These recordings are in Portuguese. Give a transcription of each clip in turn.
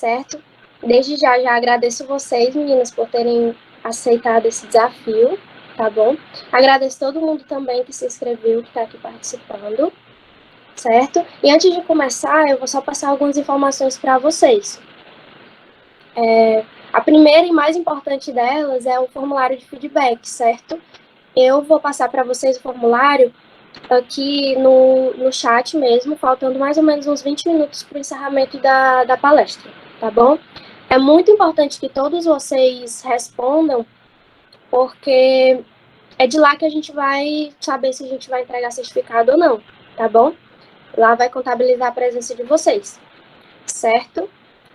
certo? Desde já agradeço vocês, meninas, por terem aceitado esse desafio, tá bom? Agradeço todo mundo também que se inscreveu, que está aqui participando, certo? E antes de começar, eu vou só passar algumas informações para vocês. A primeira e mais importante delas é o formulário de feedback, certo? Eu vou passar para vocês o formulário aqui no chat mesmo, faltando mais ou menos uns 20 minutos para o encerramento da palestra, tá bom? É muito importante que todos vocês respondam, porque é de lá que a gente vai saber se a gente vai entregar certificado ou não, tá bom? Lá vai contabilizar a presença de vocês, certo?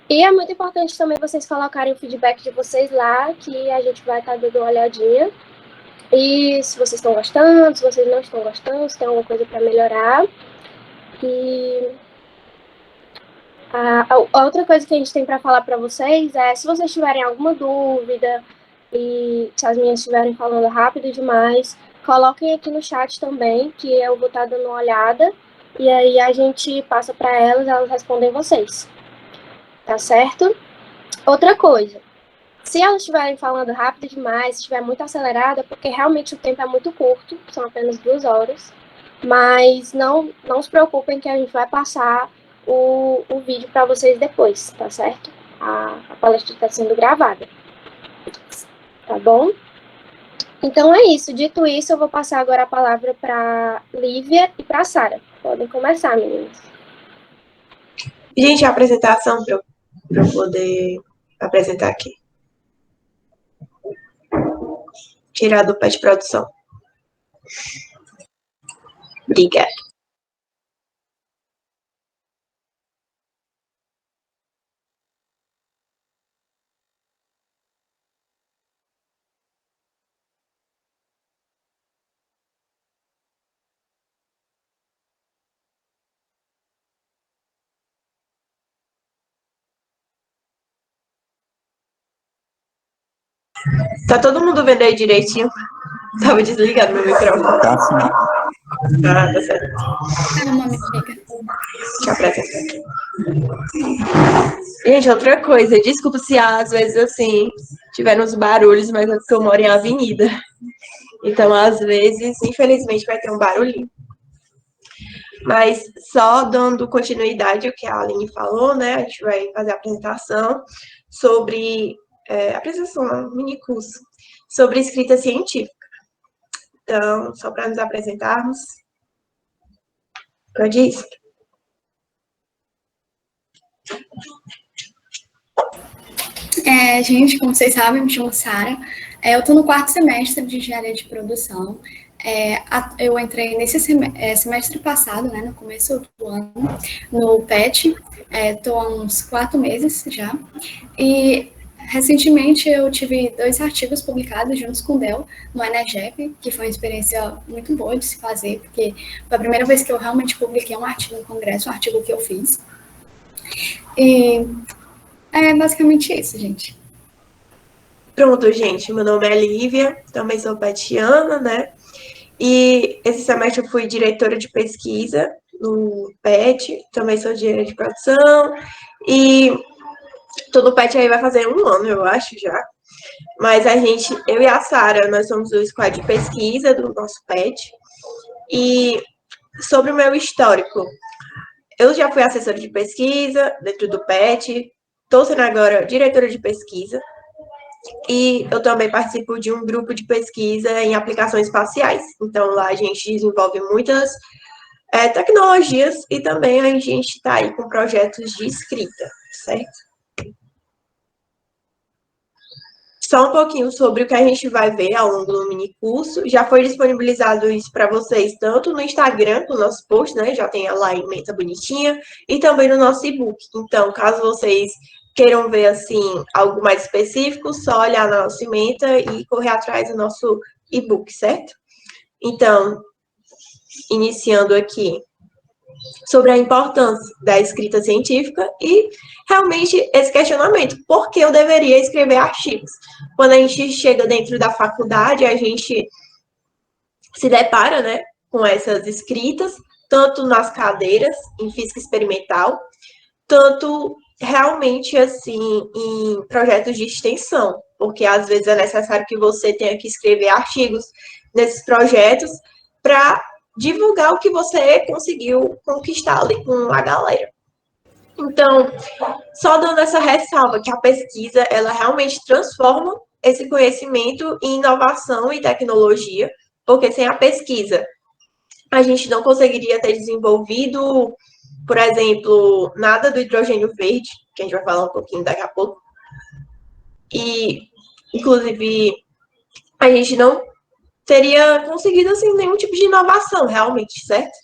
E é muito importante também vocês colocarem o feedback de vocês lá, que a gente vai estar dando uma olhadinha. E se vocês estão gostando, se vocês não estão gostando, se tem alguma coisa para melhorar. E a outra coisa que a gente tem para falar para vocês é, se vocês tiverem alguma dúvida e se as meninas estiverem falando rápido demais, coloquem aqui no chat também, que eu vou estar dando uma olhada. E aí a gente passa para elas respondem vocês. Tá certo? Outra coisa, se elas estiverem falando rápido demais, se estiver muito acelerada, porque realmente o tempo é muito curto, são apenas 2 horas, mas não se preocupem que a gente vai passar o vídeo para vocês depois, tá certo? A palestra está sendo gravada, tá bom? Então é isso, dito isso, eu vou passar agora a palavra para Lívia e para Sara. Podem começar, meninas. Gente, a apresentação para eu poder apresentar aqui. Tirar do pé de produção. Obrigada. Tá todo mundo vendo aí direitinho? Tava desligado meu microfone. Tá sim. Ah, tá certo. Calma, amiga. Deixa eu apresentar aqui. Gente, outra coisa, desculpa se às vezes, assim, tiveram uns barulhos, mas é porque eu moro em avenida. Então, às vezes, infelizmente, vai ter um barulhinho. Mas só dando continuidade ao que a Aline falou, né? A gente vai fazer a apresentação sobre... apresentação, um mini curso, sobre escrita científica. Então, só para nos apresentarmos. Pode Gente, como vocês sabem, me chamo Sara. Eu estou no 4º semestre de engenharia de produção. Eu entrei nesse semestre passado, né, no começo do ano, no PET. Estou há uns 4 meses já. E recentemente eu tive 2 artigos publicados juntos com o Del no Energep, que foi uma experiência muito boa de se fazer, porque foi a primeira vez que eu realmente publiquei um artigo no congresso, um artigo que eu fiz. E é basicamente isso, gente. Pronto, gente. Meu nome é Lívia, também sou petiana, né? E esse semestre eu fui diretora de pesquisa no PET, também sou engenheira de produção. E todo PET aí vai fazer 1 ano, eu acho, já. Mas eu e a Sara, nós somos o squad de pesquisa do nosso PET. E sobre o meu histórico, eu já fui assessora de pesquisa dentro do PET, estou sendo agora diretora de pesquisa. E eu também participo de um grupo de pesquisa em aplicações espaciais. Então, lá a gente desenvolve muitas tecnologias e também a gente está aí com projetos de escrita, certo? Só um pouquinho sobre o que a gente vai ver ao longo do mini curso. Já foi disponibilizado isso para vocês, tanto no Instagram, no nosso post, né? Já tem lá em ementa bonitinha, e também no nosso e-book. Então, caso vocês queiram ver, assim, algo mais específico, só olhar na nossa ementa e correr atrás do nosso e-book, certo? Então, iniciando aqui sobre a importância da escrita científica e realmente esse questionamento, por que eu deveria escrever artigos? Quando a gente chega dentro da faculdade, a gente se depara, né, com essas escritas, tanto nas cadeiras, em física experimental, tanto realmente, assim, em projetos de extensão, porque às vezes é necessário que você tenha que escrever artigos nesses projetos para divulgar o que você conseguiu conquistar ali com a galera. Então, só dando essa ressalva que a pesquisa, ela realmente transforma esse conhecimento em inovação e tecnologia, porque sem a pesquisa, a gente não conseguiria ter desenvolvido, por exemplo, nada do hidrogênio verde, que a gente vai falar um pouquinho daqui a pouco. E, inclusive, a gente não teria conseguido, assim, nenhum tipo de inovação, realmente, certo?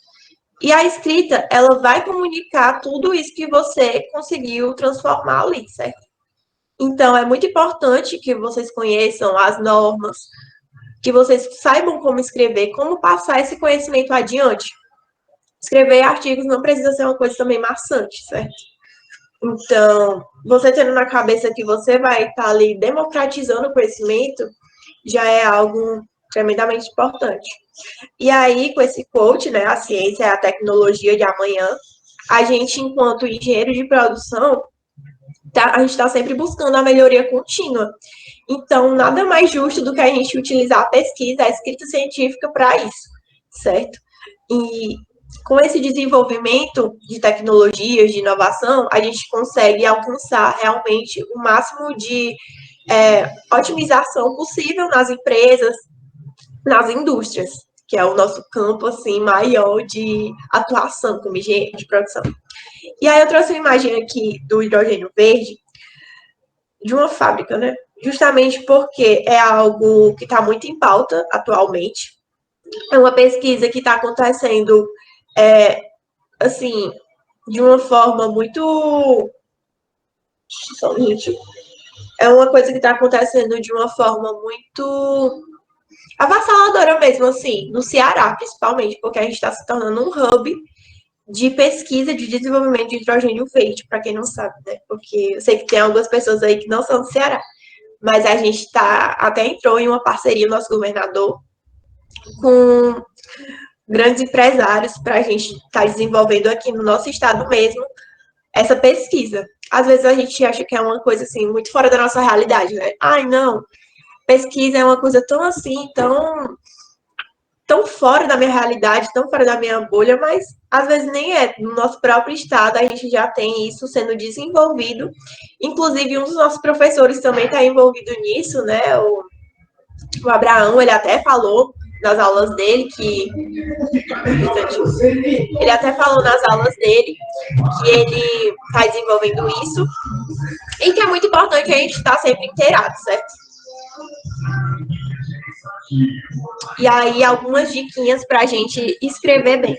E a escrita, ela vai comunicar tudo isso que você conseguiu transformar ali, certo? Então, é muito importante que vocês conheçam as normas, que vocês saibam como escrever, como passar esse conhecimento adiante. Escrever artigos não precisa ser uma coisa também maçante, certo? Então, você tendo na cabeça que você vai estar ali democratizando o conhecimento, já é algo tremendamente importante. E aí, com esse quote, né, a ciência é a tecnologia de amanhã, a gente, enquanto engenheiro de produção, a gente está sempre buscando a melhoria contínua. Então, nada mais justo do que a gente utilizar a pesquisa, a escrita científica para isso, certo? E com esse desenvolvimento de tecnologias, de inovação, a gente consegue alcançar realmente o máximo de otimização possível nas empresas, nas indústrias, que é o nosso campo assim maior de atuação como engenheiro de produção. E aí eu trouxe uma imagem aqui do hidrogênio verde de uma fábrica, né? Justamente porque é algo que está muito em pauta atualmente. É uma pesquisa que está acontecendo, assim, de uma forma muito... Só um minutinho. É uma coisa que está acontecendo de uma forma muito avassaladora mesmo, assim, no Ceará, principalmente, porque a gente está se tornando um hub de pesquisa de desenvolvimento de hidrogênio verde, para quem não sabe, né? Porque eu sei que tem algumas pessoas aí que não são do Ceará, mas a gente até entrou em uma parceria, nosso governador, com grandes empresários para a gente estar desenvolvendo aqui no nosso estado mesmo essa pesquisa. Às vezes a gente acha que é uma coisa assim muito fora da nossa realidade, né? Ai, não, pesquisa é uma coisa tão assim, tão fora da minha realidade, tão fora da minha bolha, mas às vezes nem é. No nosso próprio estado, a gente já tem isso sendo desenvolvido. Inclusive, um dos nossos professores também está envolvido nisso, né? O Abraão, ele até falou nas aulas dele que... Ele até falou nas aulas dele que ele está desenvolvendo isso e que é muito importante a gente estar sempre inteirado, certo? E aí, algumas diquinhas para a gente escrever bem.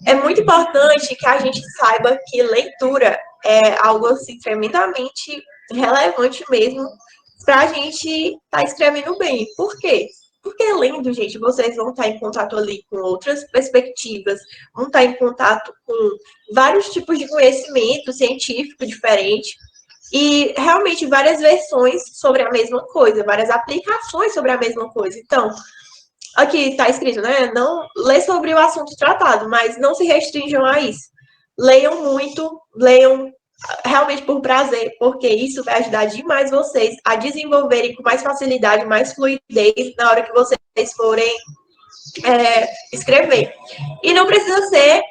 É muito importante que a gente saiba que leitura é algo assim tremendamente relevante mesmo para a gente estar escrevendo bem. Por quê? Porque lendo, gente, vocês vão estar em contato ali com outras perspectivas, vão estar em contato com vários tipos de conhecimento científico diferente e realmente várias versões sobre a mesma coisa, várias aplicações sobre a mesma coisa. Então, aqui está escrito, né? Não lê sobre o assunto tratado, mas não se restringam a isso. Leiam muito, leiam realmente por prazer, porque isso vai ajudar demais vocês a desenvolverem com mais facilidade, mais fluidez na hora que vocês forem escrever. E não precisa ser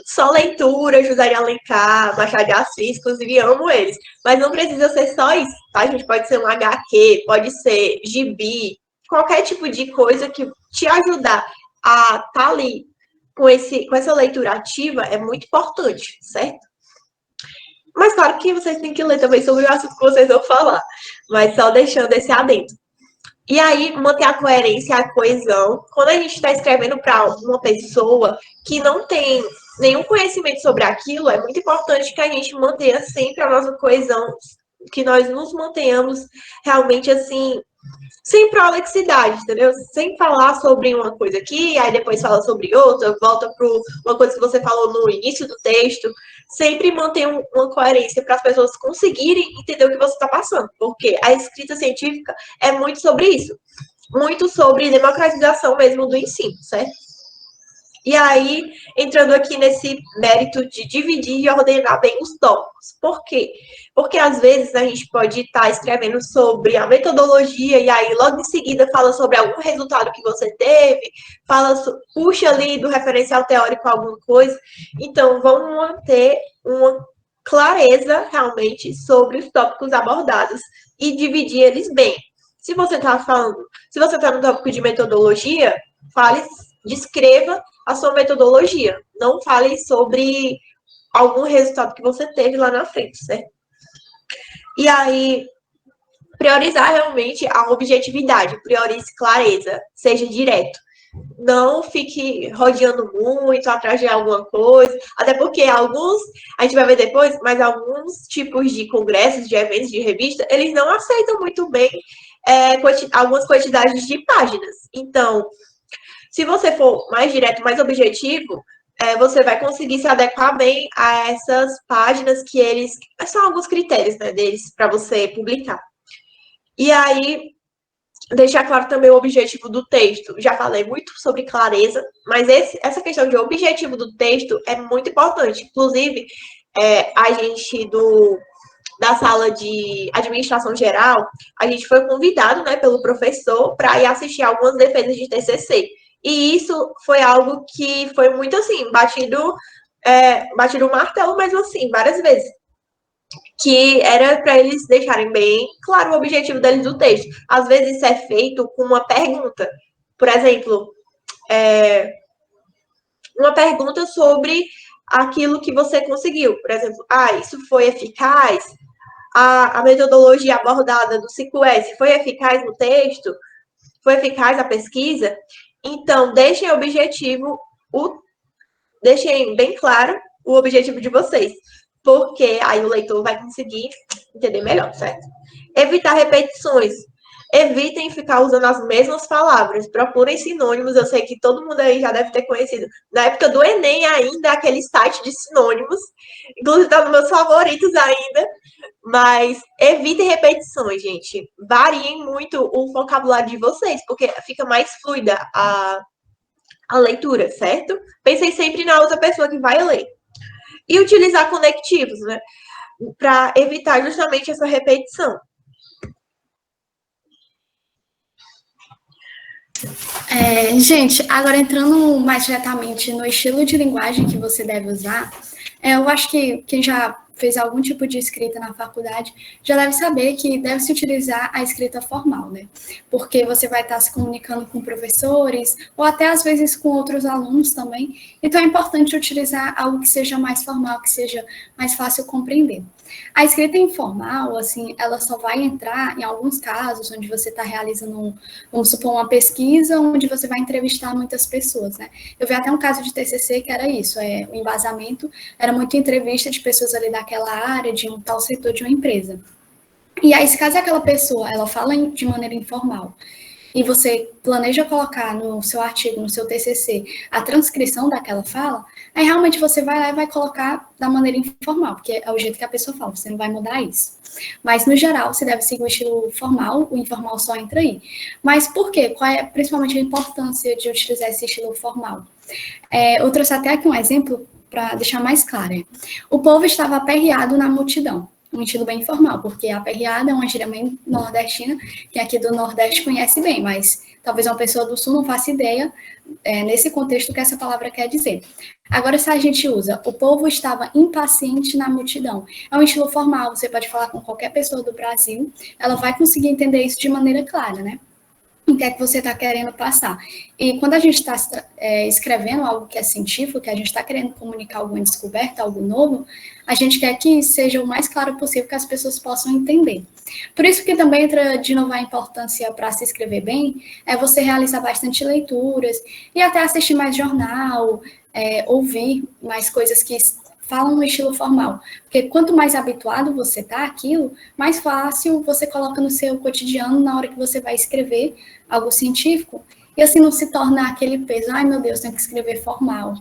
só leitura, José de Alencar, Machado de Assis, inclusive amo eles, mas não precisa ser só isso, tá? A gente pode ser um HQ, pode ser gibi, qualquer tipo de coisa que te ajudar a estar ali com essa leitura ativa é muito importante, certo? Mas claro que vocês têm que ler também sobre o assunto que vocês vão falar, mas só deixando esse adendo. E aí, manter a coerência, a coesão. Quando a gente está escrevendo para uma pessoa que não tem nenhum conhecimento sobre aquilo, é muito importante que a gente mantenha sempre a nossa coesão, que nós nos mantenhamos realmente assim, sem prolixidade, entendeu? Sem falar sobre uma coisa aqui, aí depois fala sobre outra, volta para uma coisa que você falou no início do texto. Sempre manter uma coerência para as pessoas conseguirem entender o que você está passando, porque a escrita científica é muito sobre isso, muito sobre democratização mesmo do ensino, certo? E aí, entrando aqui nesse mérito de dividir e ordenar bem os tópicos. Por quê? Porque às vezes a gente pode estar escrevendo sobre a metodologia e aí logo em seguida fala sobre algum resultado que você teve, puxa ali do referencial teórico alguma coisa. Então, vamos manter uma clareza realmente sobre os tópicos abordados e dividir eles bem. Se você está no tópico de metodologia, descreva a sua metodologia. Não fale sobre algum resultado que você teve lá na frente, certo? E aí, priorizar realmente a objetividade, priorize clareza, seja direto. Não fique rodeando muito atrás de alguma coisa, até porque a gente vai ver depois, mas alguns tipos de congressos, de eventos, de revista, eles não aceitam muito bem algumas quantidades de páginas. Então, se você for mais direto, mais objetivo, você vai conseguir se adequar bem a essas páginas que são alguns critérios, né, deles para você publicar. E aí, deixar claro também o objetivo do texto. Já falei muito sobre clareza, mas essa questão de objetivo do texto é muito importante. Inclusive, a gente da sala de administração geral, a gente foi convidado, né, pelo professor para ir assistir algumas defesas de TCC. E isso foi algo que foi muito assim, batido o martelo, mas assim, várias vezes. Que era para eles deixarem bem claro o objetivo deles do texto. Às vezes isso é feito com uma pergunta. Por exemplo, uma pergunta sobre aquilo que você conseguiu. Por exemplo, isso foi eficaz? A metodologia abordada do 5S foi eficaz no texto? Foi eficaz a pesquisa? Então, deixem bem claro o objetivo de vocês, porque aí o leitor vai conseguir entender melhor, certo? Evitar repetições. Evitem ficar usando as mesmas palavras. Procurem sinônimos. Eu sei que todo mundo aí já deve ter conhecido. Na época do Enem ainda, aquele site de sinônimos. Inclusive, tá nos meus favoritos ainda. Mas evitem repetições, gente. Variem muito o vocabulário de vocês, porque fica mais fluida a leitura, certo? Pensem sempre na outra pessoa que vai ler. E utilizar conectivos, né? Para evitar justamente essa repetição. Gente, agora entrando mais diretamente no estilo de linguagem que você deve usar, eu acho que quem já fez algum tipo de escrita na faculdade já deve saber que deve se utilizar a escrita formal, né? Porque você vai estar se comunicando com professores ou até às vezes com outros alunos também. Então é importante utilizar algo que seja mais formal, que seja mais fácil compreender. A escrita informal, assim, ela só vai entrar em alguns casos onde você está realizando, vamos supor, uma pesquisa onde você vai entrevistar muitas pessoas, né? Eu vi até um caso de TCC que era isso, o embasamento era muito entrevista de pessoas ali daquela área, de um tal setor de uma empresa. E aí, se caso aquela pessoa, ela fala de maneira informal, e você planeja colocar no seu artigo, no seu TCC, a transcrição daquela fala, aí realmente você vai lá e vai colocar da maneira informal, porque é o jeito que a pessoa fala, você não vai mudar isso. Mas, no geral, você deve seguir o estilo formal, o informal só entra aí. Mas por quê? Qual é principalmente a importância de utilizar esse estilo formal? Eu trouxe até aqui um exemplo para deixar mais claro. O povo estava aperreado na multidão. Um estilo bem informal, porque a aperreada é uma gíria bem nordestina, que aqui do Nordeste conhece bem, mas talvez uma pessoa do Sul não faça ideia, nesse contexto, o que essa palavra quer dizer. Agora, se a gente usa, o povo estava impaciente na multidão, é um estilo formal, você pode falar com qualquer pessoa do Brasil, ela vai conseguir entender isso de maneira clara, né? O que é que você está querendo passar. E quando a gente está escrevendo algo que é científico, que a gente está querendo comunicar alguma descoberta, algo novo, a gente quer que seja o mais claro possível, que as pessoas possam entender. Por isso que também entra de novo a importância para se escrever bem, é você realizar bastante leituras e até assistir mais jornal, ouvir mais coisas que falam no estilo formal, porque quanto mais habituado você está àquilo, mais fácil você coloca no seu cotidiano na hora que você vai escrever algo científico, e assim não se torna aquele peso, ai meu Deus, tenho que escrever formal.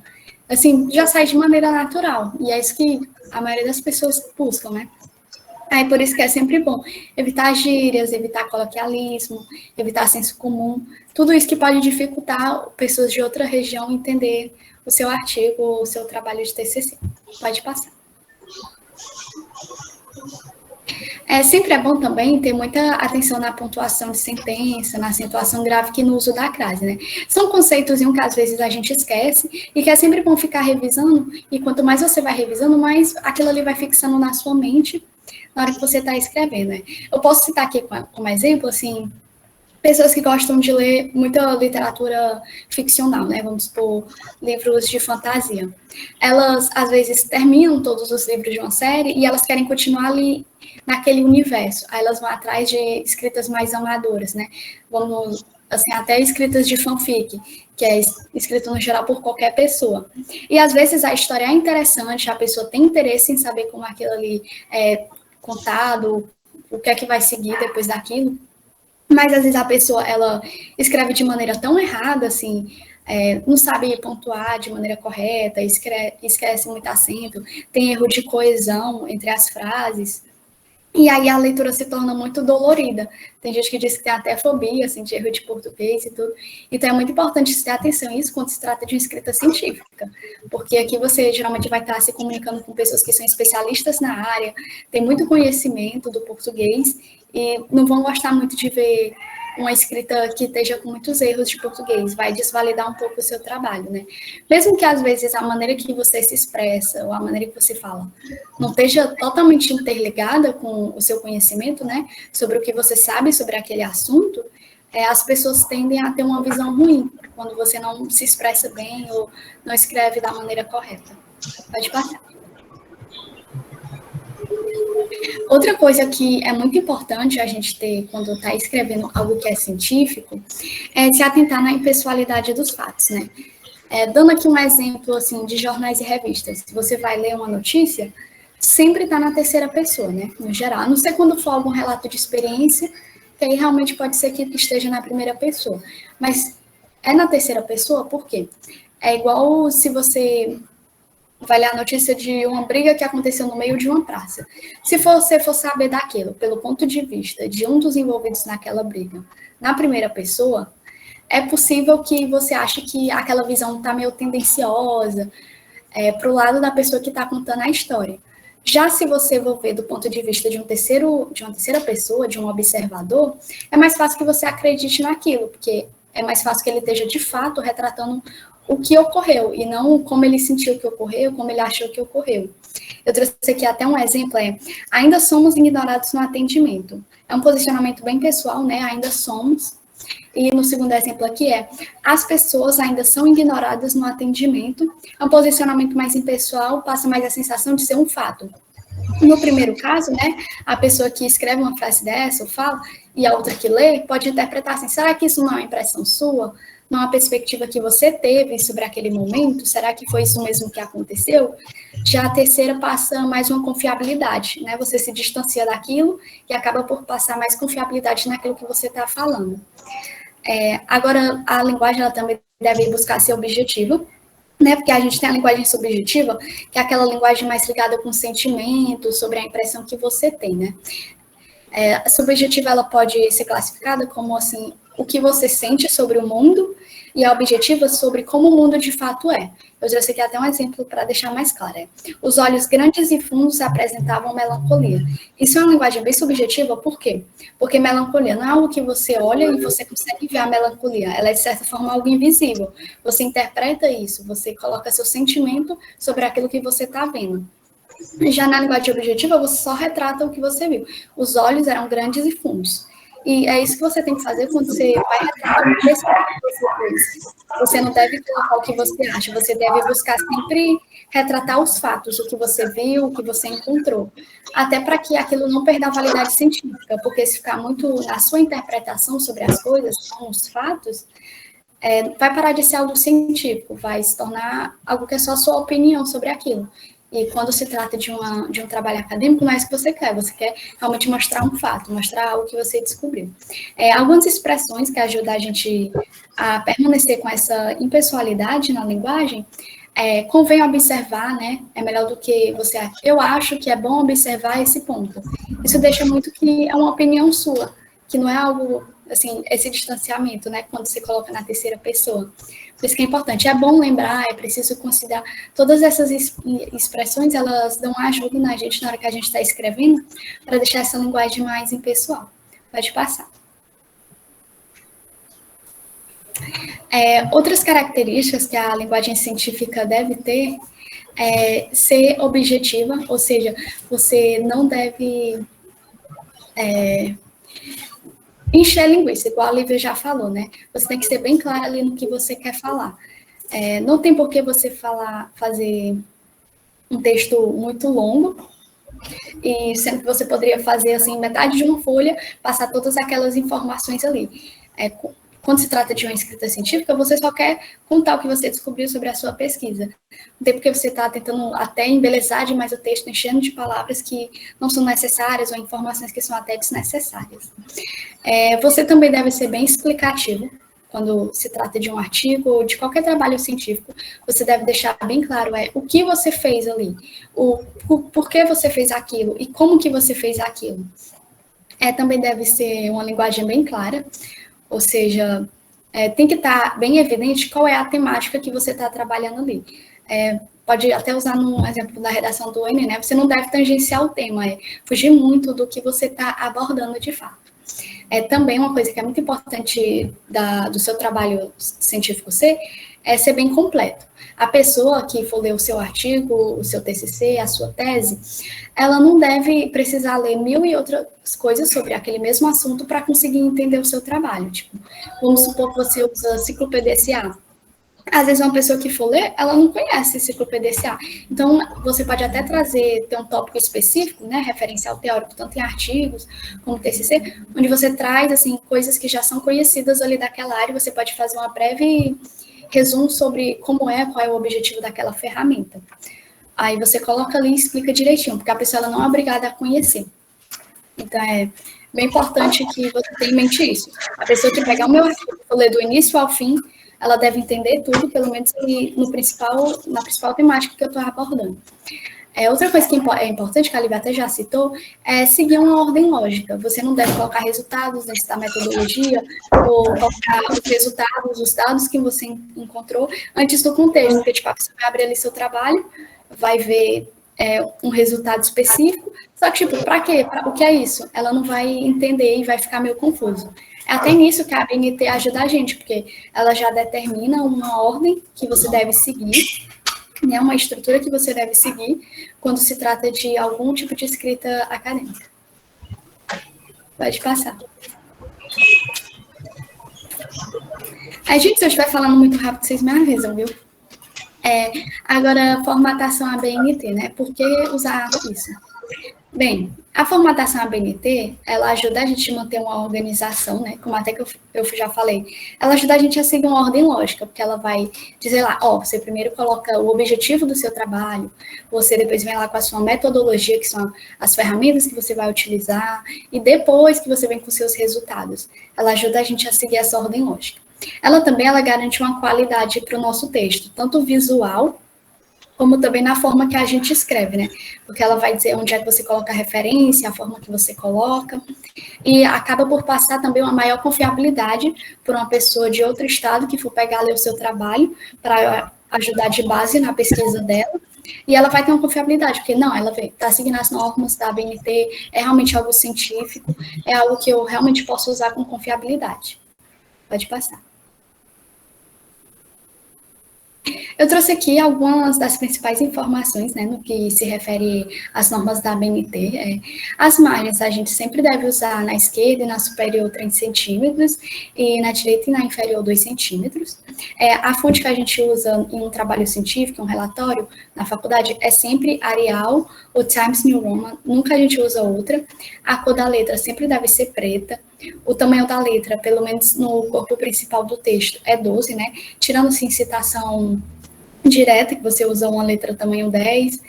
Assim, já sai de maneira natural, e é isso que a maioria das pessoas buscam, né? Aí por isso que é sempre bom evitar gírias, evitar coloquialismo, evitar senso comum, tudo isso que pode dificultar pessoas de outra região entender o seu artigo ou o seu trabalho de TCC. Pode passar. Sempre é bom também ter muita atenção na pontuação de sentença, na acentuação gráfica e no uso da crase, né? São conceitos que às vezes a gente esquece e que é sempre bom ficar revisando, e quanto mais você vai revisando, mais aquilo ali vai fixando na sua mente na hora que você está escrevendo, né? Eu posso citar aqui como exemplo, assim, pessoas que gostam de ler muita literatura ficcional, né? Vamos supor, livros de fantasia. Elas, às vezes, terminam todos os livros de uma série e elas querem continuar ali naquele universo. Aí elas vão atrás de escritas mais amadoras, né? Vamos, assim, até escritas de fanfic, que é escrito, no geral, por qualquer pessoa. E, às vezes, a história é interessante, a pessoa tem interesse em saber como aquilo ali é contado, o que é que vai seguir depois daquilo. Mas, às vezes, a pessoa, ela escreve de maneira tão errada, assim, não sabe pontuar de maneira correta, esquece muito acento, tem erro de coesão entre as frases, e aí a leitura se torna muito dolorida. Tem gente que diz que tem até fobia, assim, de erro de português e tudo. Então, é muito importante ter atenção a isso quando se trata de uma escrita científica, porque aqui você geralmente vai estar se comunicando com pessoas que são especialistas na área, têm muito conhecimento do português, e não vão gostar muito de ver uma escrita que esteja com muitos erros de português, vai desvalidar um pouco o seu trabalho, né? Mesmo que, às vezes, a maneira que você se expressa ou a maneira que você fala não esteja totalmente interligada com o seu conhecimento, né, sobre o que você sabe sobre aquele assunto, as pessoas tendem a ter uma visão ruim quando você não se expressa bem ou não escreve da maneira correta. Pode passar. Outra coisa que é muito importante a gente ter quando está escrevendo algo que é científico é se atentar na impessoalidade dos fatos, né? Dando aqui um exemplo assim, de jornais e revistas, se você vai ler uma notícia, sempre está na terceira pessoa, né? No geral, a não ser quando for algum relato de experiência, que aí realmente pode ser que esteja na primeira pessoa. Mas é na terceira pessoa, por quê? É igual se você vai ler a notícia de uma briga que aconteceu no meio de uma praça. Se você for saber daquilo pelo ponto de vista de um dos envolvidos naquela briga, na primeira pessoa, é possível que você ache que aquela visão está meio tendenciosa para o lado da pessoa que está contando a história. Já se você for ver do ponto de vista de uma terceira pessoa, de um observador, é mais fácil que você acredite naquilo, porque é mais fácil que ele esteja de fato retratando o que ocorreu, e não como ele sentiu que ocorreu, como ele achou que ocorreu. Eu trouxe aqui até um exemplo, ainda somos ignorados no atendimento. É um posicionamento bem pessoal, né? Ainda somos. E no segundo exemplo aqui as pessoas ainda são ignoradas no atendimento. É um posicionamento mais impessoal, passa mais a sensação de ser um fato. No primeiro caso, né, a pessoa que escreve uma frase dessa ou fala, e a outra que lê, pode interpretar assim, será que isso não é uma impressão sua? Não é uma perspectiva que você teve sobre aquele momento? Será que foi isso mesmo que aconteceu? Já a terceira passa mais uma confiabilidade, né? Você se distancia daquilo e acaba por passar mais confiabilidade naquilo que você está falando. Agora, a linguagem ela também deve buscar ser objetiva, né? Porque a gente tem a linguagem subjetiva, que é aquela linguagem mais ligada com sentimento, sobre a impressão que você tem, né? A subjetiva ela pode ser classificada como assim, o que você sente sobre o mundo, e a objetiva sobre como o mundo de fato é. Eu trouxe aqui até um exemplo para deixar mais claro. Os olhos grandes e fundos apresentavam melancolia. Isso é uma linguagem bem subjetiva, por quê? Porque melancolia não é algo que você olha e você consegue ver a melancolia. Ela é, de certa forma, algo invisível. Você interpreta isso, você coloca seu sentimento sobre aquilo que você está vendo. Já na linguagem objetiva, você só retrata o que você viu. Os olhos eram grandes e fundos. E é isso que você tem que fazer quando você vai retratar o que você fez. Você não deve colocar o que você acha, você deve buscar sempre retratar os fatos, o que você viu, o que você encontrou. Até para que aquilo não perda a validade científica, porque se ficar muito na sua interpretação sobre as coisas, com os fatos, vai parar de ser algo científico, vai se tornar algo que é só a sua opinião sobre aquilo. E quando se trata de um trabalho acadêmico, não é isso que você quer realmente mostrar um fato, mostrar algo que você descobriu. Algumas expressões que ajudam a gente a permanecer com essa impessoalidade na linguagem convém observar, né? É melhor do que você... Eu acho que é bom observar esse ponto. Isso deixa muito que é uma opinião sua, que não é algo, assim, esse distanciamento, né? Quando você coloca na terceira pessoa. Por isso que é importante. É bom lembrar, é preciso considerar todas essas expressões, elas dão ajuda na gente na hora que a gente está escrevendo, para deixar essa linguagem mais impessoal. Pode passar. Outras características que a linguagem científica deve ter é ser objetiva, ou seja, você não deve encher linguiça, igual a Lívia já falou, né? Você tem que ser bem clara ali no que você quer falar. Não tem por que você fazer um texto muito longo, e sendo que você poderia fazer, assim, metade de uma folha, passar todas aquelas informações ali. Quando se trata de uma escrita científica, você só quer contar o que você descobriu sobre a sua pesquisa. Não tem porque você está tentando até embelezar demais o texto, enchendo de palavras que não são necessárias ou informações que são até desnecessárias. Você também deve ser bem explicativo. Quando se trata de um artigo ou de qualquer trabalho científico, você deve deixar bem claro o que você fez ali, por que você fez aquilo e como que você fez aquilo. Também deve ser uma linguagem bem clara, ou seja, tem que estar bem evidente qual é a temática que você está trabalhando ali. Pode até usar no exemplo da redação do Enem, né? Você não deve tangenciar o tema, fugir muito do que você está abordando de fato. Também uma coisa que é muito importante do seu trabalho científico ser bem completo. A pessoa que for ler o seu artigo, o seu TCC, a sua tese, ela não deve precisar ler 1000 e outras coisas sobre aquele mesmo assunto para conseguir entender o seu trabalho. Tipo, vamos supor que você usa ciclo PDCA. Às vezes uma pessoa que for ler, ela não conhece ciclo PDCA. Então, você pode até ter um tópico específico, né, referencial teórico, tanto em artigos como TCC, onde você traz, assim, coisas que já são conhecidas ali daquela área, você pode fazer uma breve resumo sobre qual é o objetivo daquela ferramenta. Aí você coloca ali e explica direitinho, porque a pessoa ela não é obrigada a conhecer. Então, é bem importante que você tenha em mente isso. A pessoa que pegar o meu artigo, for ler do início ao fim, ela deve entender tudo, pelo menos na principal temática que eu estou abordando. Outra coisa que é importante, que a Lívia até já citou, é seguir uma ordem lógica. Você não deve colocar resultados dentro da metodologia, ou colocar os resultados, os dados que você encontrou antes do contexto, porque tipo, a pessoa vai abrir ali seu trabalho, vai ver um resultado específico, só que, tipo, para quê? O que é isso? Ela não vai entender e vai ficar meio confuso. É até nisso que a ABNT ajuda a gente, porque ela já determina uma ordem que você deve seguir, né, uma estrutura que você deve seguir quando se trata de algum tipo de escrita acadêmica. Pode passar. Gente, se eu estiver falando muito rápido, vocês me avisam, viu? Agora, formatação ABNT, né? Por que usar isso? Bem, a formatação ABNT, ela ajuda a gente a manter uma organização, né? Como até que eu já falei. Ela ajuda a gente a seguir uma ordem lógica, porque ela vai dizer lá, você primeiro coloca o objetivo do seu trabalho, você depois vem lá com a sua metodologia, que são as ferramentas que você vai utilizar, e depois que você vem com seus resultados. Ela ajuda a gente a seguir essa ordem lógica. Ela também garante uma qualidade para o nosso texto, tanto visual, como também na forma que a gente escreve, né? Porque ela vai dizer onde é que você coloca a referência, a forma que você coloca, e acaba por passar também uma maior confiabilidade por uma pessoa de outro estado que for pegar ali o seu trabalho para ajudar de base na pesquisa dela, e ela vai ter uma confiabilidade, porque não, ela está seguindo as normas da ABNT, é realmente algo científico, é algo que eu realmente posso usar com confiabilidade. Pode passar. Eu trouxe aqui algumas das principais informações, né, no que se refere às normas da ABNT. As margens a gente sempre deve usar na esquerda e na superior 30 centímetros, e na direita e na inferior 2 centímetros. A fonte que a gente usa em um trabalho científico, um relatório, na faculdade, é sempre Arial ou Times New Roman, nunca a gente usa outra. A cor da letra sempre deve ser preta. O tamanho da letra, pelo menos no corpo principal do texto, é 12, né? Tirando-se em citação direta, que você usa uma letra tamanho 10.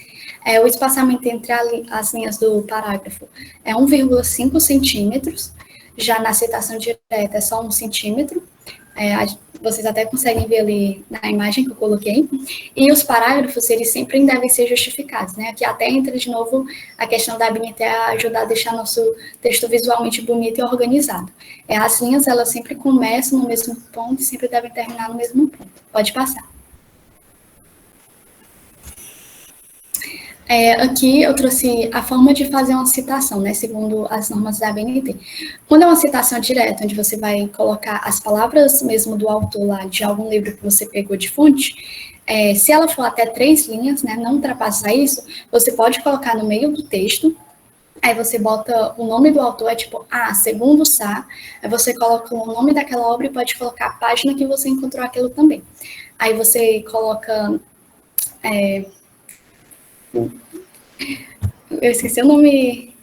O espaçamento entre as linhas do parágrafo é 1,5 centímetros. Já na citação direta é só 1 centímetro. Vocês até conseguem ver ali na imagem que eu coloquei, e os parágrafos, eles sempre devem ser justificados, né? Aqui até entra de novo a questão da BNT ajudar a deixar nosso texto visualmente bonito e organizado. As linhas, elas sempre começam no mesmo ponto e sempre devem terminar no mesmo ponto. Pode passar. Aqui eu trouxe a forma de fazer uma citação, né, segundo as normas da ABNT. Quando é uma citação direta, onde você vai colocar as palavras mesmo do autor lá, de algum livro que você pegou de fonte, se ela for até 3 linhas, né, não ultrapassar isso, você pode colocar no meio do texto, aí você bota o nome do autor, tipo, segundo Sá, aí você coloca o nome daquela obra e pode colocar a página que você encontrou aquilo também. Aí você coloca... eu esqueci o nome,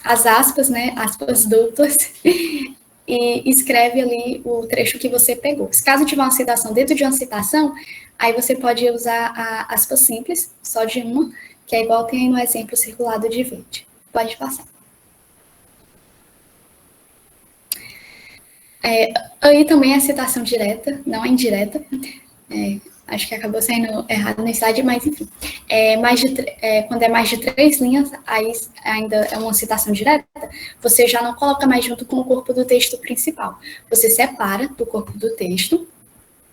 as aspas, né, aspas duplas, e escreve ali o trecho que você pegou. Se caso tiver uma citação dentro de uma citação, aí você pode usar a aspa simples, só de uma, que é igual tem aí no exemplo circulado de verde. Pode passar. Aí também é citação direta, não é indireta. Acho que acabou saindo errado no slide, mas enfim. Quando é mais de 3 linhas, aí ainda é uma citação direta, você já não coloca mais junto com o corpo do texto principal. Você separa do corpo do texto,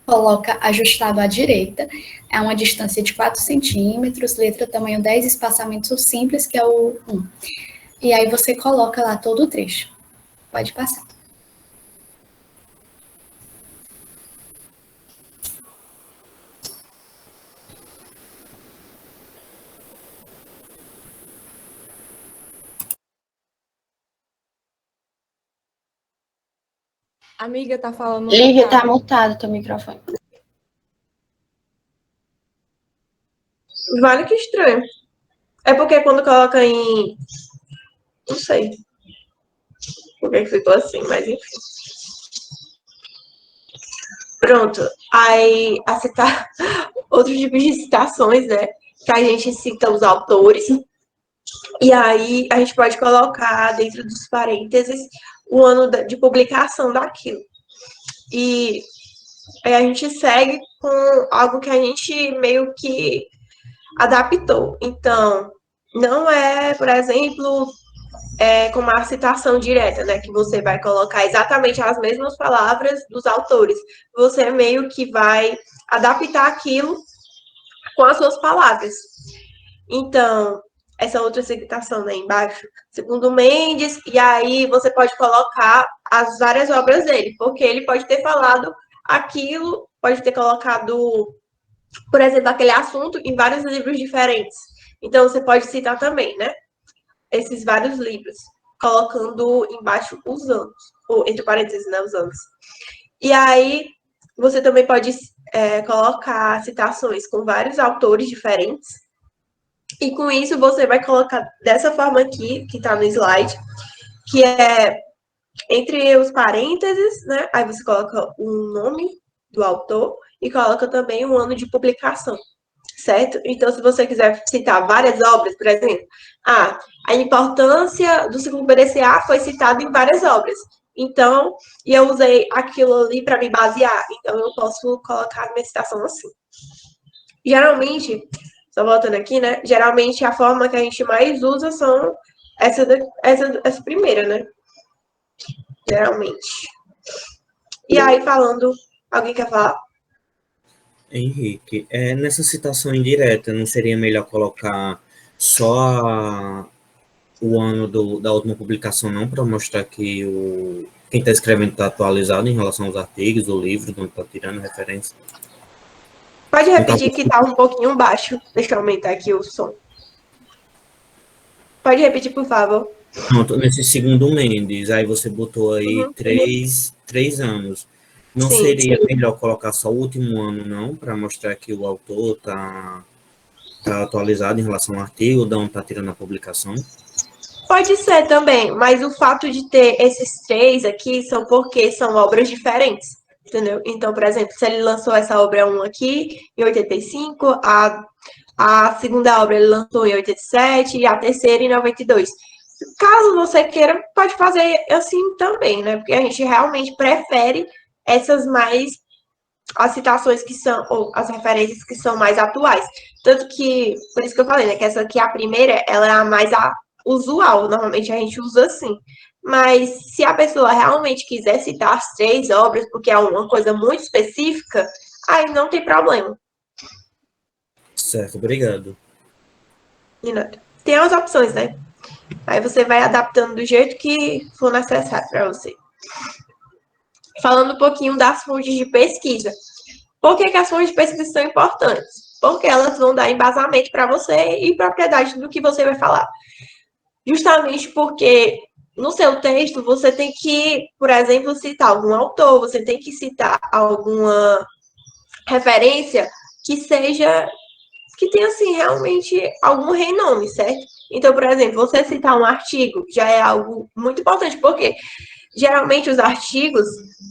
coloca ajustado à direita, é uma distância de 4 centímetros, letra tamanho 10, espaçamento simples, que é o 1. E aí você coloca lá todo o trecho. Pode passar. Amiga, tá falando... Lívia, tá mutado teu microfone. Vale que estranho. É porque quando coloca em... Não sei por que ficou assim, mas enfim. Pronto. Aí, a citar outros tipos de citações, né? Que a gente cita os autores. E aí, a gente pode colocar dentro dos parênteses o ano de publicação daquilo. E aí a gente segue com algo que a gente meio que adaptou. Então, não é, por exemplo, como a citação direta, né? Que você vai colocar exatamente as mesmas palavras dos autores. Você meio que vai adaptar aquilo com as suas palavras. Então, essa outra citação, né, embaixo, segundo Mendes, e aí você pode colocar as várias obras dele, porque ele pode ter falado aquilo, pode ter colocado, por exemplo, aquele assunto em vários livros diferentes. Então, você pode citar também, né, esses vários livros, colocando embaixo os anos, ou entre parênteses, né, os anos. E aí, você também pode colocar citações com vários autores diferentes, e com isso você vai colocar dessa forma aqui, que está no slide, que é entre os parênteses, né? Aí você coloca o nome do autor e coloca também o ano de publicação, certo? Então, se você quiser citar várias obras, por exemplo, a importância do segundo PDCA foi citada em várias obras. Então, e eu usei aquilo ali para me basear. Então, eu posso colocar a minha citação assim. Geralmente, só voltando aqui, né? Geralmente a forma que a gente mais usa são essa primeira, né? Geralmente. E aí, falando, alguém quer falar? Henrique, nessa citação indireta, não seria melhor colocar só o ano da última publicação, não, para mostrar que quem está escrevendo está atualizado em relação aos artigos, do livro, de onde está tirando referência? Pode repetir que tá um pouquinho baixo. Deixa eu aumentar aqui o som. Pode repetir, por favor. Pronto, nesse segundo Mendes, aí você botou aí 3 anos. Não seria melhor colocar só o último ano, não, para mostrar que o autor está atualizado em relação ao artigo, de onde está tirando a publicação? Pode ser também, mas o fato de ter esses 3 aqui são porque são obras diferentes, entendeu? Então, por exemplo, se ele lançou essa obra 1 aqui, em 85, a segunda obra ele lançou em 87 e a terceira em 92. Caso você queira, pode fazer assim também, né? Porque a gente realmente prefere as citações que são, ou as referências que são mais atuais. Tanto que, por isso que eu falei, né, que essa aqui, a primeira, ela é a mais usual, normalmente a gente usa assim. Mas se a pessoa realmente quiser citar as 3 obras, porque é uma coisa muito específica, aí não tem problema. Certo, obrigado. Tem as opções, né? Aí você vai adaptando do jeito que for necessário para você. Falando um pouquinho das fontes de pesquisa. Por que as fontes de pesquisa são importantes? Porque elas vão dar embasamento para você e propriedade do que você vai falar. Justamente porque no seu texto você tem que, por exemplo, citar algum autor, você tem que citar alguma referência que seja, que tenha, assim, realmente algum renome, certo? Então, por exemplo, você citar um artigo já é algo muito importante, porque geralmente os artigos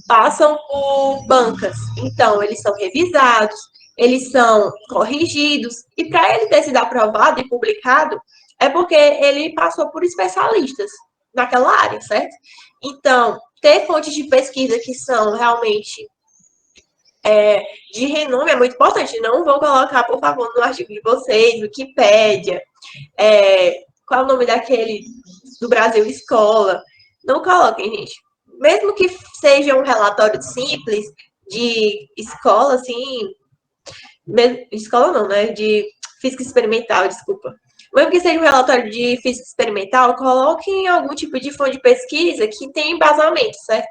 passam por bancas, então eles são revisados, eles são corrigidos, e para ele ter sido aprovado e publicado, é porque ele passou por especialistas naquela área, certo? Então, ter fontes de pesquisa que são realmente de renome é muito importante. Não vou colocar, por favor, no artigo de vocês, Wikipédia, qual é o nome daquele do Brasil Escola. Não coloquem, gente. Mesmo que seja um relatório simples de escola, assim, escola não, né? De física experimental, desculpa. Mesmo que seja um relatório de física experimental, coloquem algum tipo de fonte de pesquisa que tenha embasamento, certo?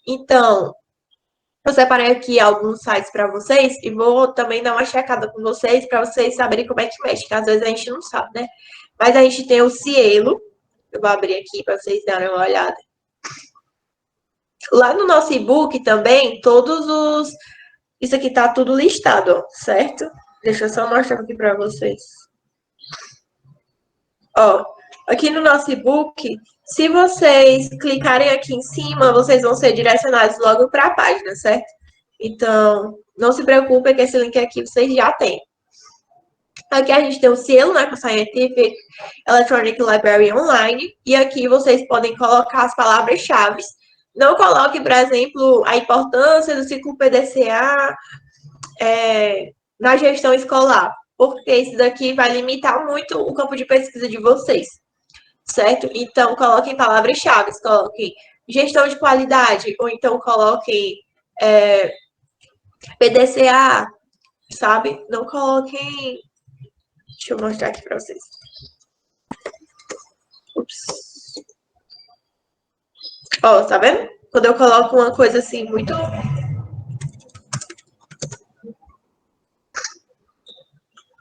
Então, eu separei aqui alguns sites para vocês e vou também dar uma checada com vocês para vocês saberem como é que mexe, que às vezes a gente não sabe, né? Mas a gente tem o Cielo, eu vou abrir aqui para vocês darem uma olhada. Lá no nosso e-book também, isso aqui tá tudo listado, ó, certo? Deixa eu só mostrar aqui para vocês. Ó, aqui no nosso e-book, se vocês clicarem aqui em cima, vocês vão ser direcionados logo para a página, certo? Então, não se preocupem que esse link aqui vocês já têm. Aqui a gente tem o Cielo, né, com Scientific Electronic Library Online, e aqui vocês podem colocar as palavras-chave. Não coloque, por exemplo, a importância do ciclo PDCA na gestão escolar, porque isso daqui vai limitar muito o campo de pesquisa de vocês, certo? Então, coloquem palavras-chave, coloquem gestão de qualidade, ou então coloquem PDCA, sabe? Não coloquem... Deixa eu mostrar aqui para vocês. Ups. Ó, tá vendo? Quando eu coloco uma coisa assim, muito...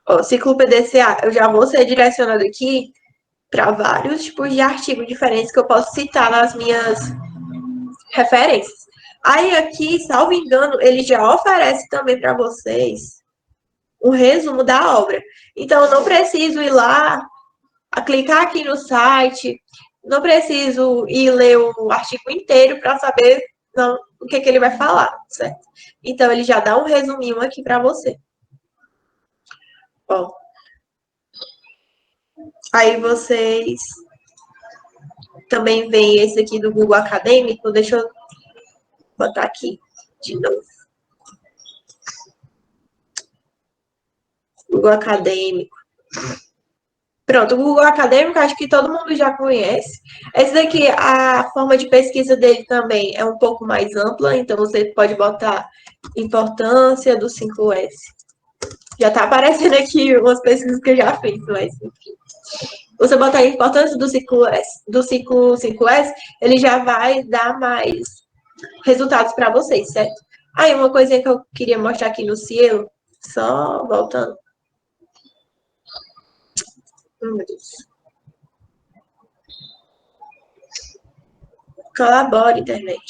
Ó, ciclo PDCA, eu já vou ser direcionado aqui para vários tipos de artigos diferentes que eu posso citar nas minhas referências. Aí aqui, salvo engano, ele já oferece também para vocês um resumo da obra. Então, eu não preciso ir lá, clicar aqui no site, não preciso ir ler o artigo inteiro para saber o que ele vai falar, certo? Então, ele já dá um resuminho aqui para você. Ó. Aí vocês também veem esse aqui do Google Acadêmico. Deixa eu botar aqui de novo. Google Acadêmico. Pronto, o Google Acadêmico, acho que todo mundo já conhece. Esse daqui, a forma de pesquisa dele também é um pouco mais ampla, então você pode botar importância do 5S. Já tá aparecendo aqui umas pesquisas que eu já fiz, mas enfim. Você botar a importância do ciclo 5S, ele já vai dar mais resultados para vocês, certo? Aí, uma coisinha que eu queria mostrar aqui no Cielo, só voltando. Meu Deus. Colabore, internet.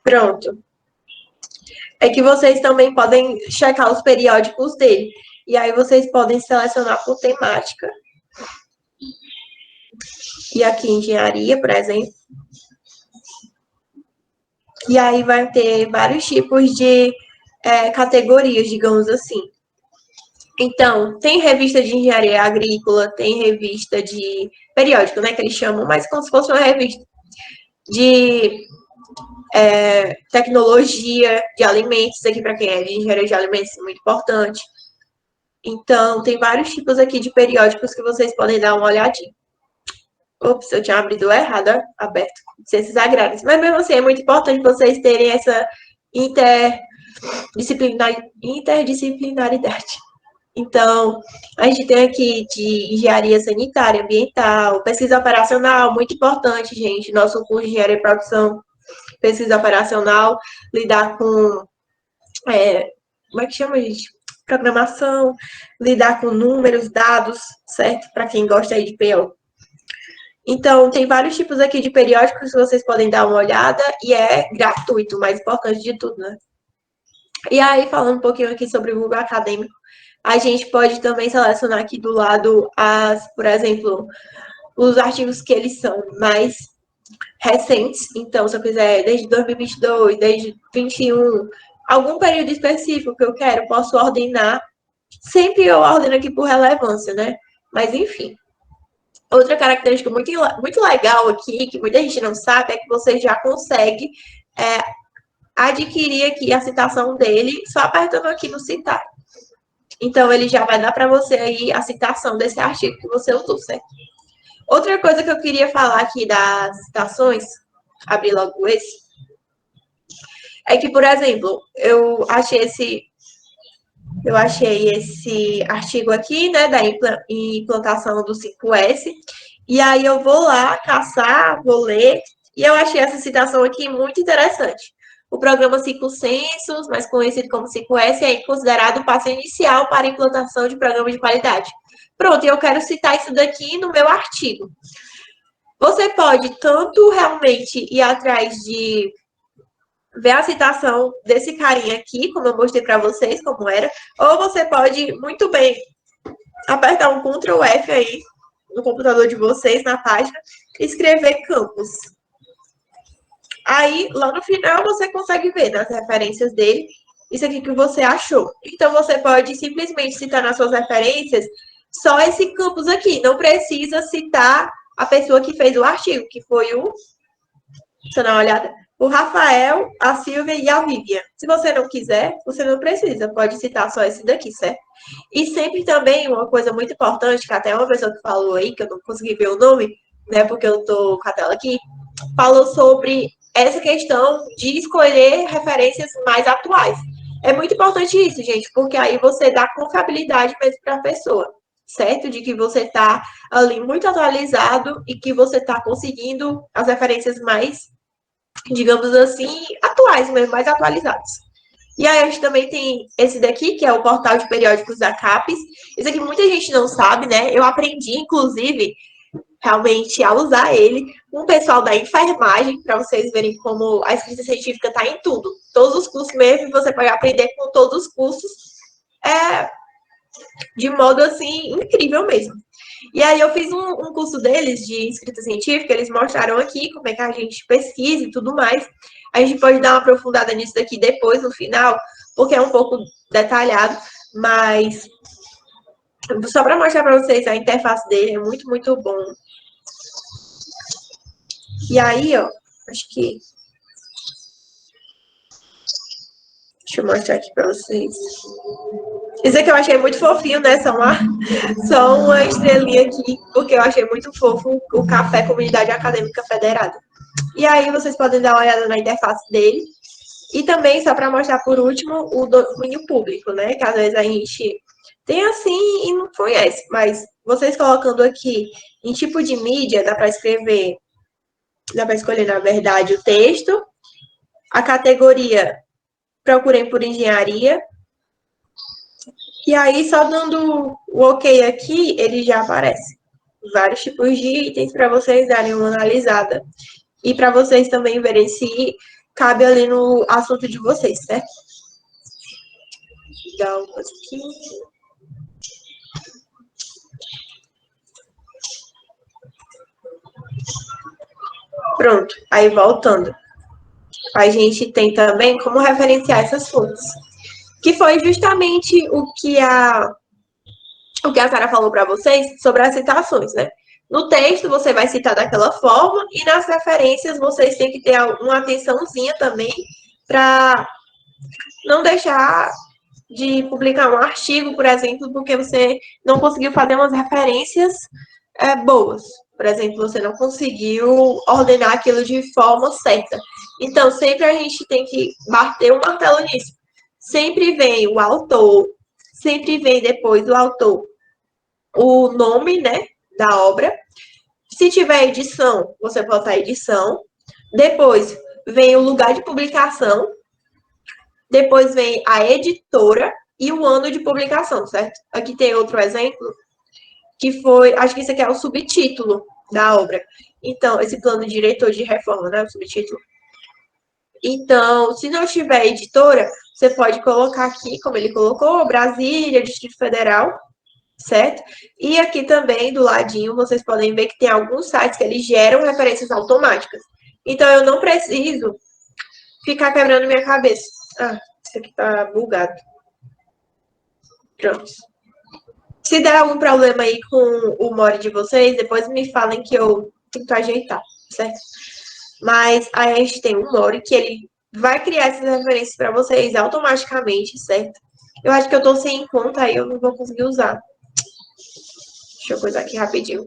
Pronto. É que vocês também podem checar os periódicos dele. E aí vocês podem selecionar por temática. E aqui, engenharia, por exemplo. E aí vai ter vários tipos de categorias, digamos assim. Então, tem revista de engenharia agrícola, tem revista de periódico, né, que eles chamam, mas como se fosse uma revista. de tecnologia de alimentos, aqui para quem é de engenharia de alimentos, é muito importante. Então, tem vários tipos aqui de periódicos que vocês podem dar uma olhadinha. Ops, eu tinha abrido errado, aberto, ciências agrárias. Mas mesmo assim, é muito importante vocês terem essa interdisciplinaridade. Então, a gente tem aqui de engenharia sanitária, ambiental, pesquisa operacional, muito importante, gente. Nosso curso de engenharia e produção, pesquisa operacional, lidar com, como é que chama, gente? Programação, lidar com números, dados, certo? Para quem gosta aí de PO. Então, tem vários tipos aqui de periódicos que vocês podem dar uma olhada e é gratuito, o mais importante de tudo, né? E aí, falando um pouquinho aqui sobre o Google Acadêmico, a gente pode também selecionar aqui do lado, por exemplo, os artigos que eles são mais recentes. Então, se eu quiser desde 2022, desde 2021, algum período específico que eu quero, posso ordenar. Sempre eu ordeno aqui por relevância, né? Mas, enfim. Outra característica muito legal aqui, que muita gente não sabe, é que você já consegue adquirir aqui a citação dele só apertando aqui no citar. Então, ele já vai dar para você aí a citação desse artigo que você usou, certo? Outra coisa que eu queria falar aqui das citações, abrir logo esse, é que, por exemplo, eu achei esse artigo aqui, né, da implantação do 5S, e aí eu vou lá caçar, vou ler, e eu achei essa citação aqui muito interessante. O programa 5 Censos, mais conhecido como 5S, é considerado o passo inicial para a implantação de programas de qualidade. Pronto, eu quero citar isso daqui no meu artigo. Você pode tanto realmente ir atrás de ver a citação desse carinha aqui, como eu mostrei para vocês, como era, ou você pode muito bem apertar um Ctrl F aí no computador de vocês, na página, e escrever campus. Aí, lá no final, você consegue ver nas referências dele isso aqui que você achou. Então, você pode simplesmente citar nas suas referências só esse campus aqui. Não precisa citar a pessoa que fez o artigo, que foi deixa eu dar uma olhada, o Rafael, a Silvia e a Vivian. Se você não quiser, você não precisa, pode citar só esse daqui, certo? E sempre também, uma coisa muito importante, que até uma pessoa que falou aí, que eu não consegui ver o nome, né, porque eu tô com a tela aqui, falou sobre essa questão de escolher referências mais atuais. É muito importante isso, gente, porque aí você dá confiabilidade mesmo para a pessoa, certo? De que você está ali muito atualizado e que você está conseguindo as referências mais, digamos assim, atuais mesmo, mais atualizadas. E aí a gente também tem esse daqui, que é o portal de periódicos da CAPES. Isso aqui muita gente não sabe, né? Eu aprendi, inclusive, realmente a usar ele com o pessoal da enfermagem, para vocês verem como a escrita científica está em tudo. Todos os cursos mesmo, você pode aprender com todos os cursos de modo, assim, incrível mesmo. E aí eu fiz um curso deles de escrita científica, eles mostraram aqui como é que a gente pesquisa e tudo mais. A gente pode dar uma aprofundada nisso daqui depois, no final, porque é um pouco detalhado, mas só para mostrar para vocês a interface dele, é muito, muito bom. E aí, ó, acho que... Deixa eu mostrar aqui para vocês. Isso aqui eu achei muito fofinho, né? Só uma estrelinha aqui, porque eu achei muito fofo o Café Comunidade Acadêmica Federada. E aí vocês podem dar uma olhada na interface dele. E também, só para mostrar por último, o domínio público, né? Que às vezes a gente tem assim e não conhece. Mas vocês colocando aqui em tipo de mídia, dá para escrever, dá para escolher, na verdade, o texto. A categoria, procurem por engenharia. E aí, só dando o ok aqui, ele já aparece. Vários tipos de itens para vocês darem uma analisada. E para vocês também verem se cabe ali no assunto de vocês, certo? Dá um pouquinho. Pronto. Aí, voltando. A gente tem também como referenciar essas fontes. Que foi justamente o que a Sara falou para vocês sobre as citações, né? No texto, você vai citar daquela forma, e nas referências, vocês têm que ter uma atençãozinha também, para não deixar de publicar um artigo, por exemplo, porque você não conseguiu fazer umas referências boas. Por exemplo, você não conseguiu ordenar aquilo de forma certa. Então, sempre a gente tem que bater o martelo nisso. Sempre vem o autor, sempre vem depois do autor o nome, né, da obra. Se tiver edição, você botar edição. Depois vem o lugar de publicação. Depois vem a editora e o ano de publicação, certo? Aqui tem outro exemplo, que foi, acho que isso aqui é o subtítulo da obra. Então, esse plano diretor de reforma, né, o subtítulo. Então, se não tiver editora, você pode colocar aqui, como ele colocou, Brasília, Distrito Federal, certo? E aqui também, do ladinho, vocês podem ver que tem alguns sites que eles geram referências automáticas. Então, eu não preciso ficar quebrando minha cabeça. Ah, isso aqui tá bugado. Pronto. Se der algum problema aí com o mod de vocês, depois me falem que eu tento ajeitar, certo? Mas aí a gente tem um mod que ele vai criar essas referências para vocês automaticamente, certo? Eu acho que eu tô sem conta aí, eu não vou conseguir usar. Deixa eu coisar aqui rapidinho.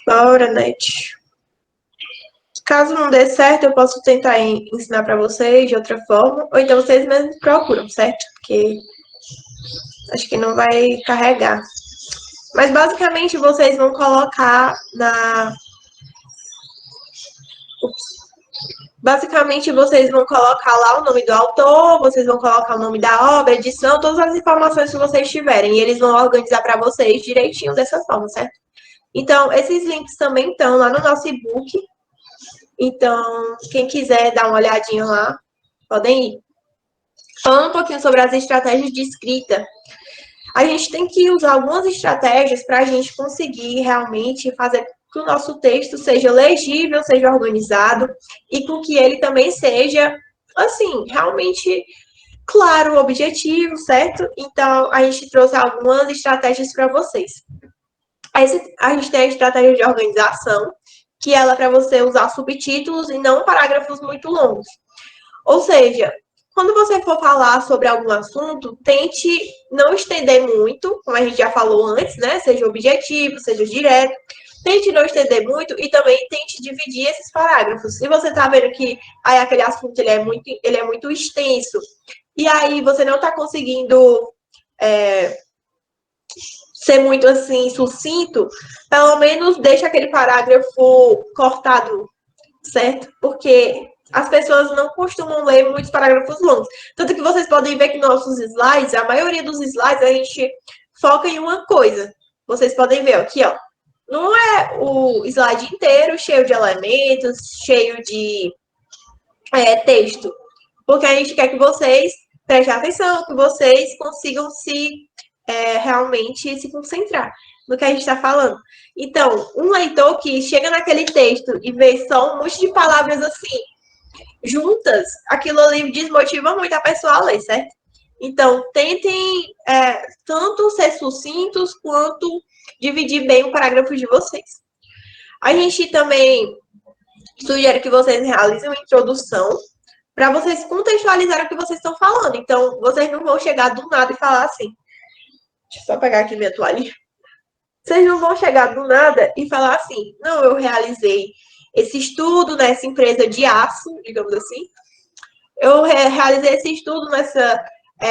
Bora, net. Caso não dê certo, eu posso tentar ensinar para vocês de outra forma, ou então vocês mesmos procuram, certo? Porque acho que não vai carregar. Mas basicamente vocês vão colocar na... Basicamente vocês vão colocar lá o nome do autor, vocês vão colocar o nome da obra, edição, todas as informações que vocês tiverem, e eles vão organizar para vocês direitinho dessa forma, certo? Então, esses links também estão lá no nosso e-book. Então, quem quiser dar uma olhadinha lá, podem ir. Falando um pouquinho sobre as estratégias de escrita, a gente tem que usar algumas estratégias para a gente conseguir realmente fazer que o nosso texto seja legível, seja organizado e com que ele também seja, assim, realmente claro, objetivo, certo? Então, a gente trouxe algumas estratégias para vocês. A gente tem a estratégia de organização, que ela é para você usar subtítulos e não parágrafos muito longos. Ou seja, quando você for falar sobre algum assunto, tente não estender muito, como a gente já falou antes, né? Seja objetivo, seja direto. Tente não estender muito e também tente dividir esses parágrafos. Se você está vendo que aí, aquele assunto ele é muito extenso e aí você não está conseguindo ser muito assim sucinto, pelo menos deixa aquele parágrafo cortado, certo? Porque as pessoas não costumam ler muitos parágrafos longos. Tanto que vocês podem ver que nossos slides, a maioria dos slides, a gente foca em uma coisa. Vocês podem ver aqui, ó. Não é o slide inteiro cheio de elementos, cheio de texto. Porque a gente quer que vocês prestem atenção, que vocês consigam realmente se concentrar no que a gente está falando. Então, um leitor que chega naquele texto e vê só um monte de palavras assim, juntas, aquilo ali desmotiva muito a pessoa a ler, certo? Então, tentem tanto ser sucintos quanto dividir bem o parágrafo de vocês. A gente também sugere que vocês realizem uma introdução para vocês contextualizarem o que vocês estão falando. Então, vocês não vão chegar do nada e falar assim. Deixa eu só pegar aqui minha toalha. Vocês não vão chegar do nada e falar assim, não, eu realizei esse estudo nessa empresa de aço, digamos assim. Eu realizei esse estudo nessa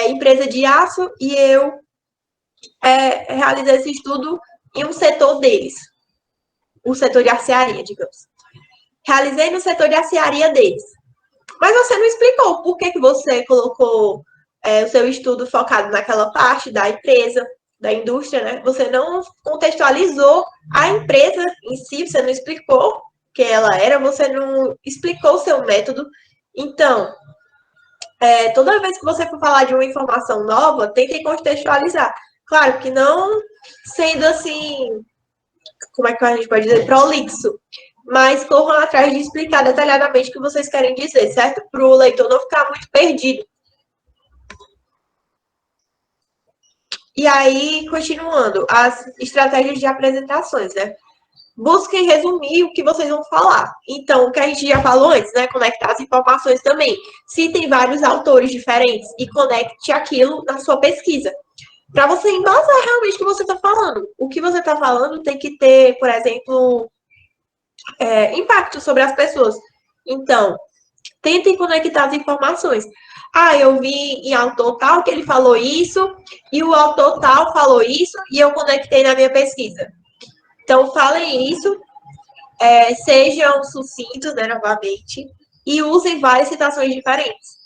empresa de aço e eu realizei esse estudo em um setor deles. O setor de aciaria, digamos. Realizei no setor de aciaria deles. Mas você não explicou por que você colocou o seu estudo focado naquela parte da empresa, da indústria, né? Você não contextualizou a empresa em si, você não explicou que ela era, você não explicou o seu método. Então, toda vez que você for falar de uma informação nova, tente contextualizar. Claro que não sendo assim, como é que a gente pode dizer, prolixo, mas corram atrás de explicar detalhadamente o que vocês querem dizer, certo? Para o leitor não ficar muito perdido. E aí, continuando, as estratégias de apresentações, né? Busquem resumir o que vocês vão falar. Então, o que a gente já falou antes, né? Conectar as informações também. Citem vários autores diferentes e conecte aquilo na sua pesquisa. Para você embasar realmente o que você está falando. O que você está falando tem que ter, por exemplo, impacto sobre as pessoas. Então, tentem conectar as informações. Ah, eu vi em autor tal que ele falou isso, e o autor tal falou isso, e eu conectei na minha pesquisa. Então, falem isso, sejam sucintos, né, novamente, e usem várias citações diferentes.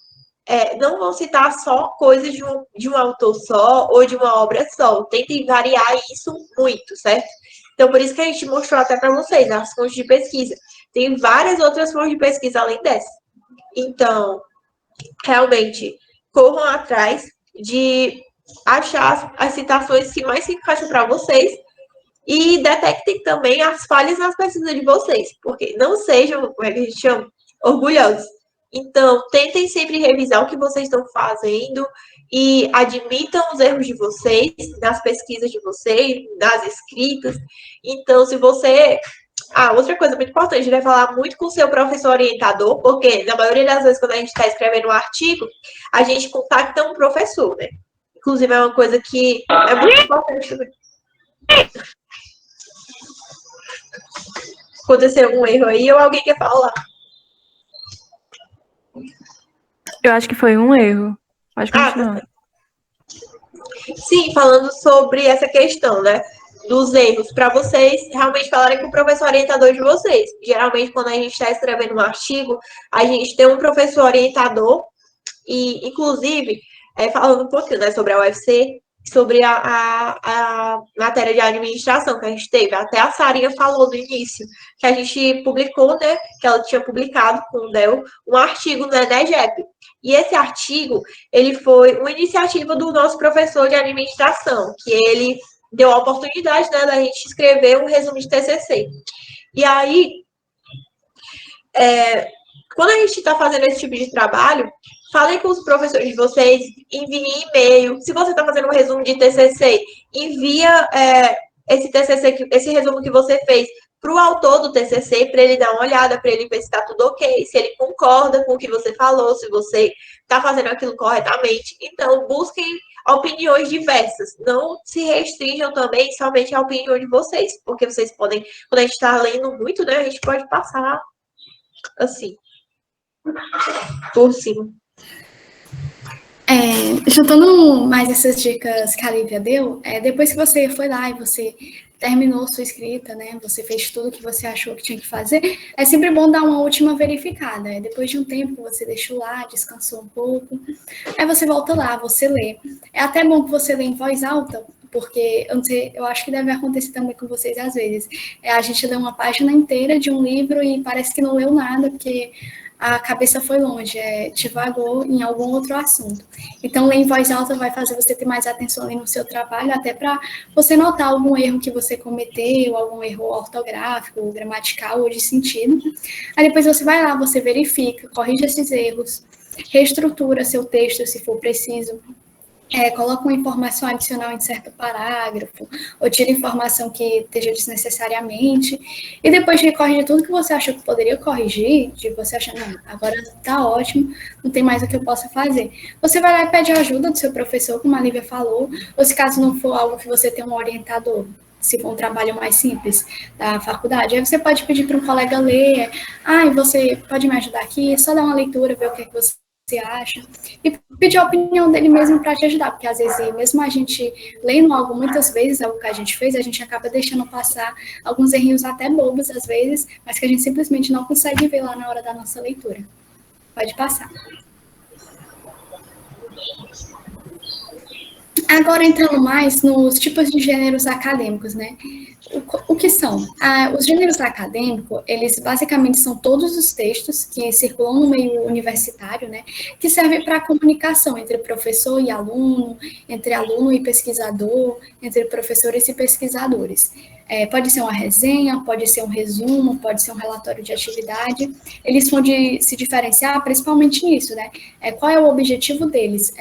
Não vão citar só coisas de um autor só ou de uma obra só. Tentem variar isso muito, certo? Então, por isso que a gente mostrou até para vocês as fontes de pesquisa. Tem várias outras fontes de pesquisa além dessa. Então, realmente, corram atrás de achar as citações que mais se encaixam para vocês e detectem também as falhas nas pesquisas de vocês, porque não sejam, como é que a gente chama, orgulhosos. Então, tentem sempre revisar o que vocês estão fazendo e admitam os erros de vocês, nas pesquisas de vocês, nas escritas. Então, se você... outra coisa muito importante, vai falar muito com o seu professor orientador, porque na maioria das vezes, quando a gente está escrevendo um artigo, a gente contacta um professor, né? Inclusive, é uma coisa que é muito importante também. Aconteceu algum erro aí ou alguém quer falar? Eu acho que foi um erro. Pode continuar. Sim, falando sobre essa questão, né? Dos erros, para vocês realmente falarem com o professor orientador de vocês. Geralmente, quando a gente está escrevendo um artigo, a gente tem um professor orientador, e, inclusive, falando um pouquinho, né, sobre a UFC, sobre a matéria de administração que a gente teve. Até a Sarinha falou no início, que a gente publicou, né, que ela tinha publicado com o Del, um artigo no ENEGEP. E esse artigo, ele foi uma iniciativa do nosso professor de administração, que ele deu a oportunidade, né, da gente escrever um resumo de TCC. E aí, quando a gente está fazendo esse tipo de trabalho, falem com os professores de vocês, enviem e-mail. Se você está fazendo um resumo de TCC, envia esse TCC, esse resumo que você fez para o autor do TCC, para ele dar uma olhada, para ele ver se está tudo ok, se ele concorda com o que você falou, se você está fazendo aquilo corretamente. Então, busquem opiniões diversas. Não se restringam também somente à opinião de vocês, porque vocês podem, quando a gente está lendo muito, né, a gente pode passar assim, por cima. Juntando mais essas dicas que a Lívia deu, depois que você foi lá e você terminou sua escrita, né, você fez tudo que você achou que tinha que fazer, é sempre bom dar uma última verificada. Depois de um tempo que você deixou lá, descansou um pouco, aí você volta lá, você lê. É até bom que você lê em voz alta, porque eu não sei, eu acho que deve acontecer também com vocês às vezes. A gente lê uma página inteira de um livro e parece que não leu nada, porque a cabeça foi longe, divagou em algum outro assunto. Então, ler em voz alta vai fazer você ter mais atenção ali no seu trabalho, até para você notar algum erro que você cometeu, algum erro ortográfico, gramatical ou de sentido. Aí depois você vai lá, você verifica, corrige esses erros, reestrutura seu texto se for preciso. Coloca uma informação adicional em certo parágrafo, ou tira informação que esteja desnecessariamente, e depois de corrigir tudo que você achou que poderia corrigir, de você achar, não, agora está ótimo, não tem mais o que eu possa fazer. Você vai lá e pede ajuda do seu professor, como a Lívia falou, ou se caso não for algo que você tem um orientador, se for um trabalho mais simples da faculdade, aí você pode pedir para um colega ler, você pode me ajudar aqui, só dar uma leitura, ver o que você acha, e pedir a opinião dele mesmo para te ajudar, porque às vezes, mesmo a gente lendo algo muitas vezes, algo que a gente fez, a gente acaba deixando passar alguns errinhos até bobos às vezes, mas que a gente simplesmente não consegue ver lá na hora da nossa leitura. Pode passar. Agora, entrando mais nos tipos de gêneros acadêmicos, né? O que são? Os gêneros acadêmicos, eles basicamente são todos os textos que circulam no meio universitário, né? Que servem para a comunicação entre professor e aluno, entre aluno e pesquisador, entre professores e pesquisadores. Pode ser uma resenha, pode ser um resumo, pode ser um relatório de atividade. Eles vão se diferenciar principalmente nisso, né? Qual é o objetivo deles?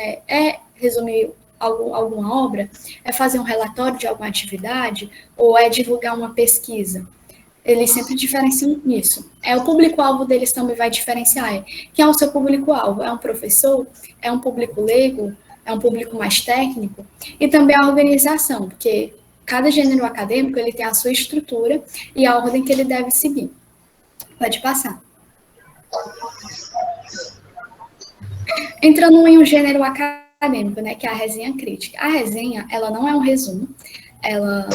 Resumir alguma obra? É fazer um relatório de alguma atividade? Ou é divulgar uma pesquisa? Eles sempre diferenciam nisso. O público-alvo deles também vai diferenciar. Quem é o seu público-alvo? É um professor? É um público leigo? É um público mais técnico? E também a organização, porque cada gênero acadêmico ele tem a sua estrutura e a ordem que ele deve seguir. Pode passar. Entrando em um gênero acadêmico, né, que é a resenha crítica. A resenha, ela não é um resumo, ela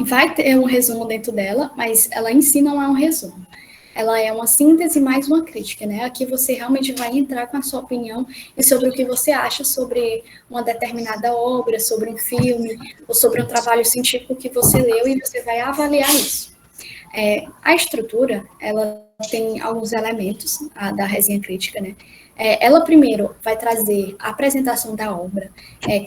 vai ter um resumo dentro dela, mas ela em si não é um resumo. Ela é uma síntese mais uma crítica, né? Aqui você realmente vai entrar com a sua opinião e sobre o que você acha sobre uma determinada obra, sobre um filme, ou sobre um trabalho científico que você leu e você vai avaliar isso. A estrutura, ela tem alguns elementos da resenha crítica, né? Ela primeiro vai trazer a apresentação da obra,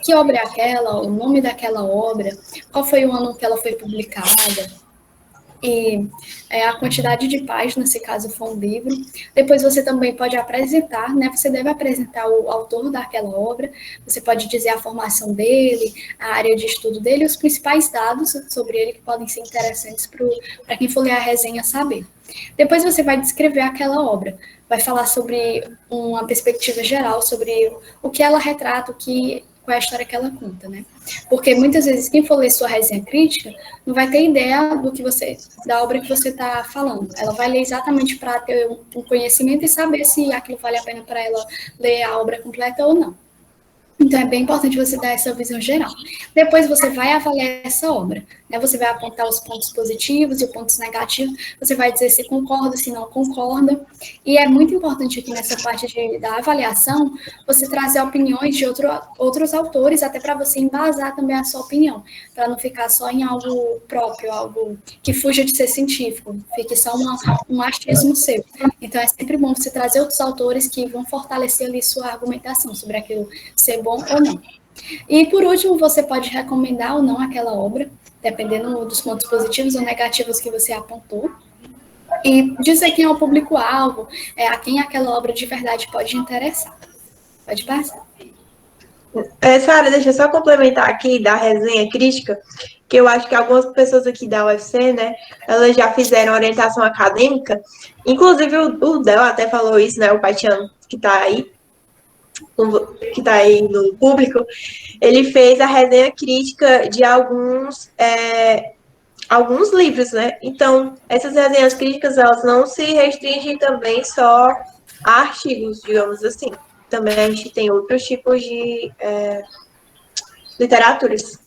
que obra é aquela, o nome daquela obra, qual foi o ano que ela foi publicada, e a quantidade de páginas, se caso for um livro. Depois você também pode apresentar, né? Você deve apresentar o autor daquela obra, você pode dizer a formação dele, a área de estudo dele, os principais dados sobre ele que podem ser interessantes para quem for ler a resenha saber. Depois você vai descrever aquela obra, vai falar sobre uma perspectiva geral, sobre o que ela retrata, qual é a história que ela conta, né? Porque muitas vezes quem for ler sua resenha crítica não vai ter ideia da obra que você está falando. Ela vai ler exatamente para ter um conhecimento e saber se aquilo vale a pena para ela ler a obra completa ou não. Então, é bem importante você dar essa visão geral. Depois, você vai avaliar essa obra, né? Você vai apontar os pontos positivos e os pontos negativos, você vai dizer se concorda, se não concorda. E é muito importante aqui nessa parte da avaliação, você trazer opiniões de outros autores, até para você embasar também a sua opinião, para não ficar só em algo próprio, algo que fuja de ser científico, fique só um achismo seu. Então, é sempre bom você trazer outros autores que vão fortalecer ali sua argumentação sobre aquilo ser bom ou não. E, por último, você pode recomendar ou não aquela obra, dependendo dos pontos positivos ou negativos que você apontou, e dizer quem é o público-alvo, a quem aquela obra de verdade pode interessar. Pode passar. Sara, deixa eu só complementar aqui da resenha crítica, que eu acho que algumas pessoas aqui da UFC, né, elas já fizeram orientação acadêmica, inclusive o Del até falou isso, né, o Paitiano, que está aí no público, ele fez a resenha crítica de alguns livros, né? Então, essas resenhas críticas, elas não se restringem também só a artigos, digamos assim. Também a gente tem outros tipos de literaturas.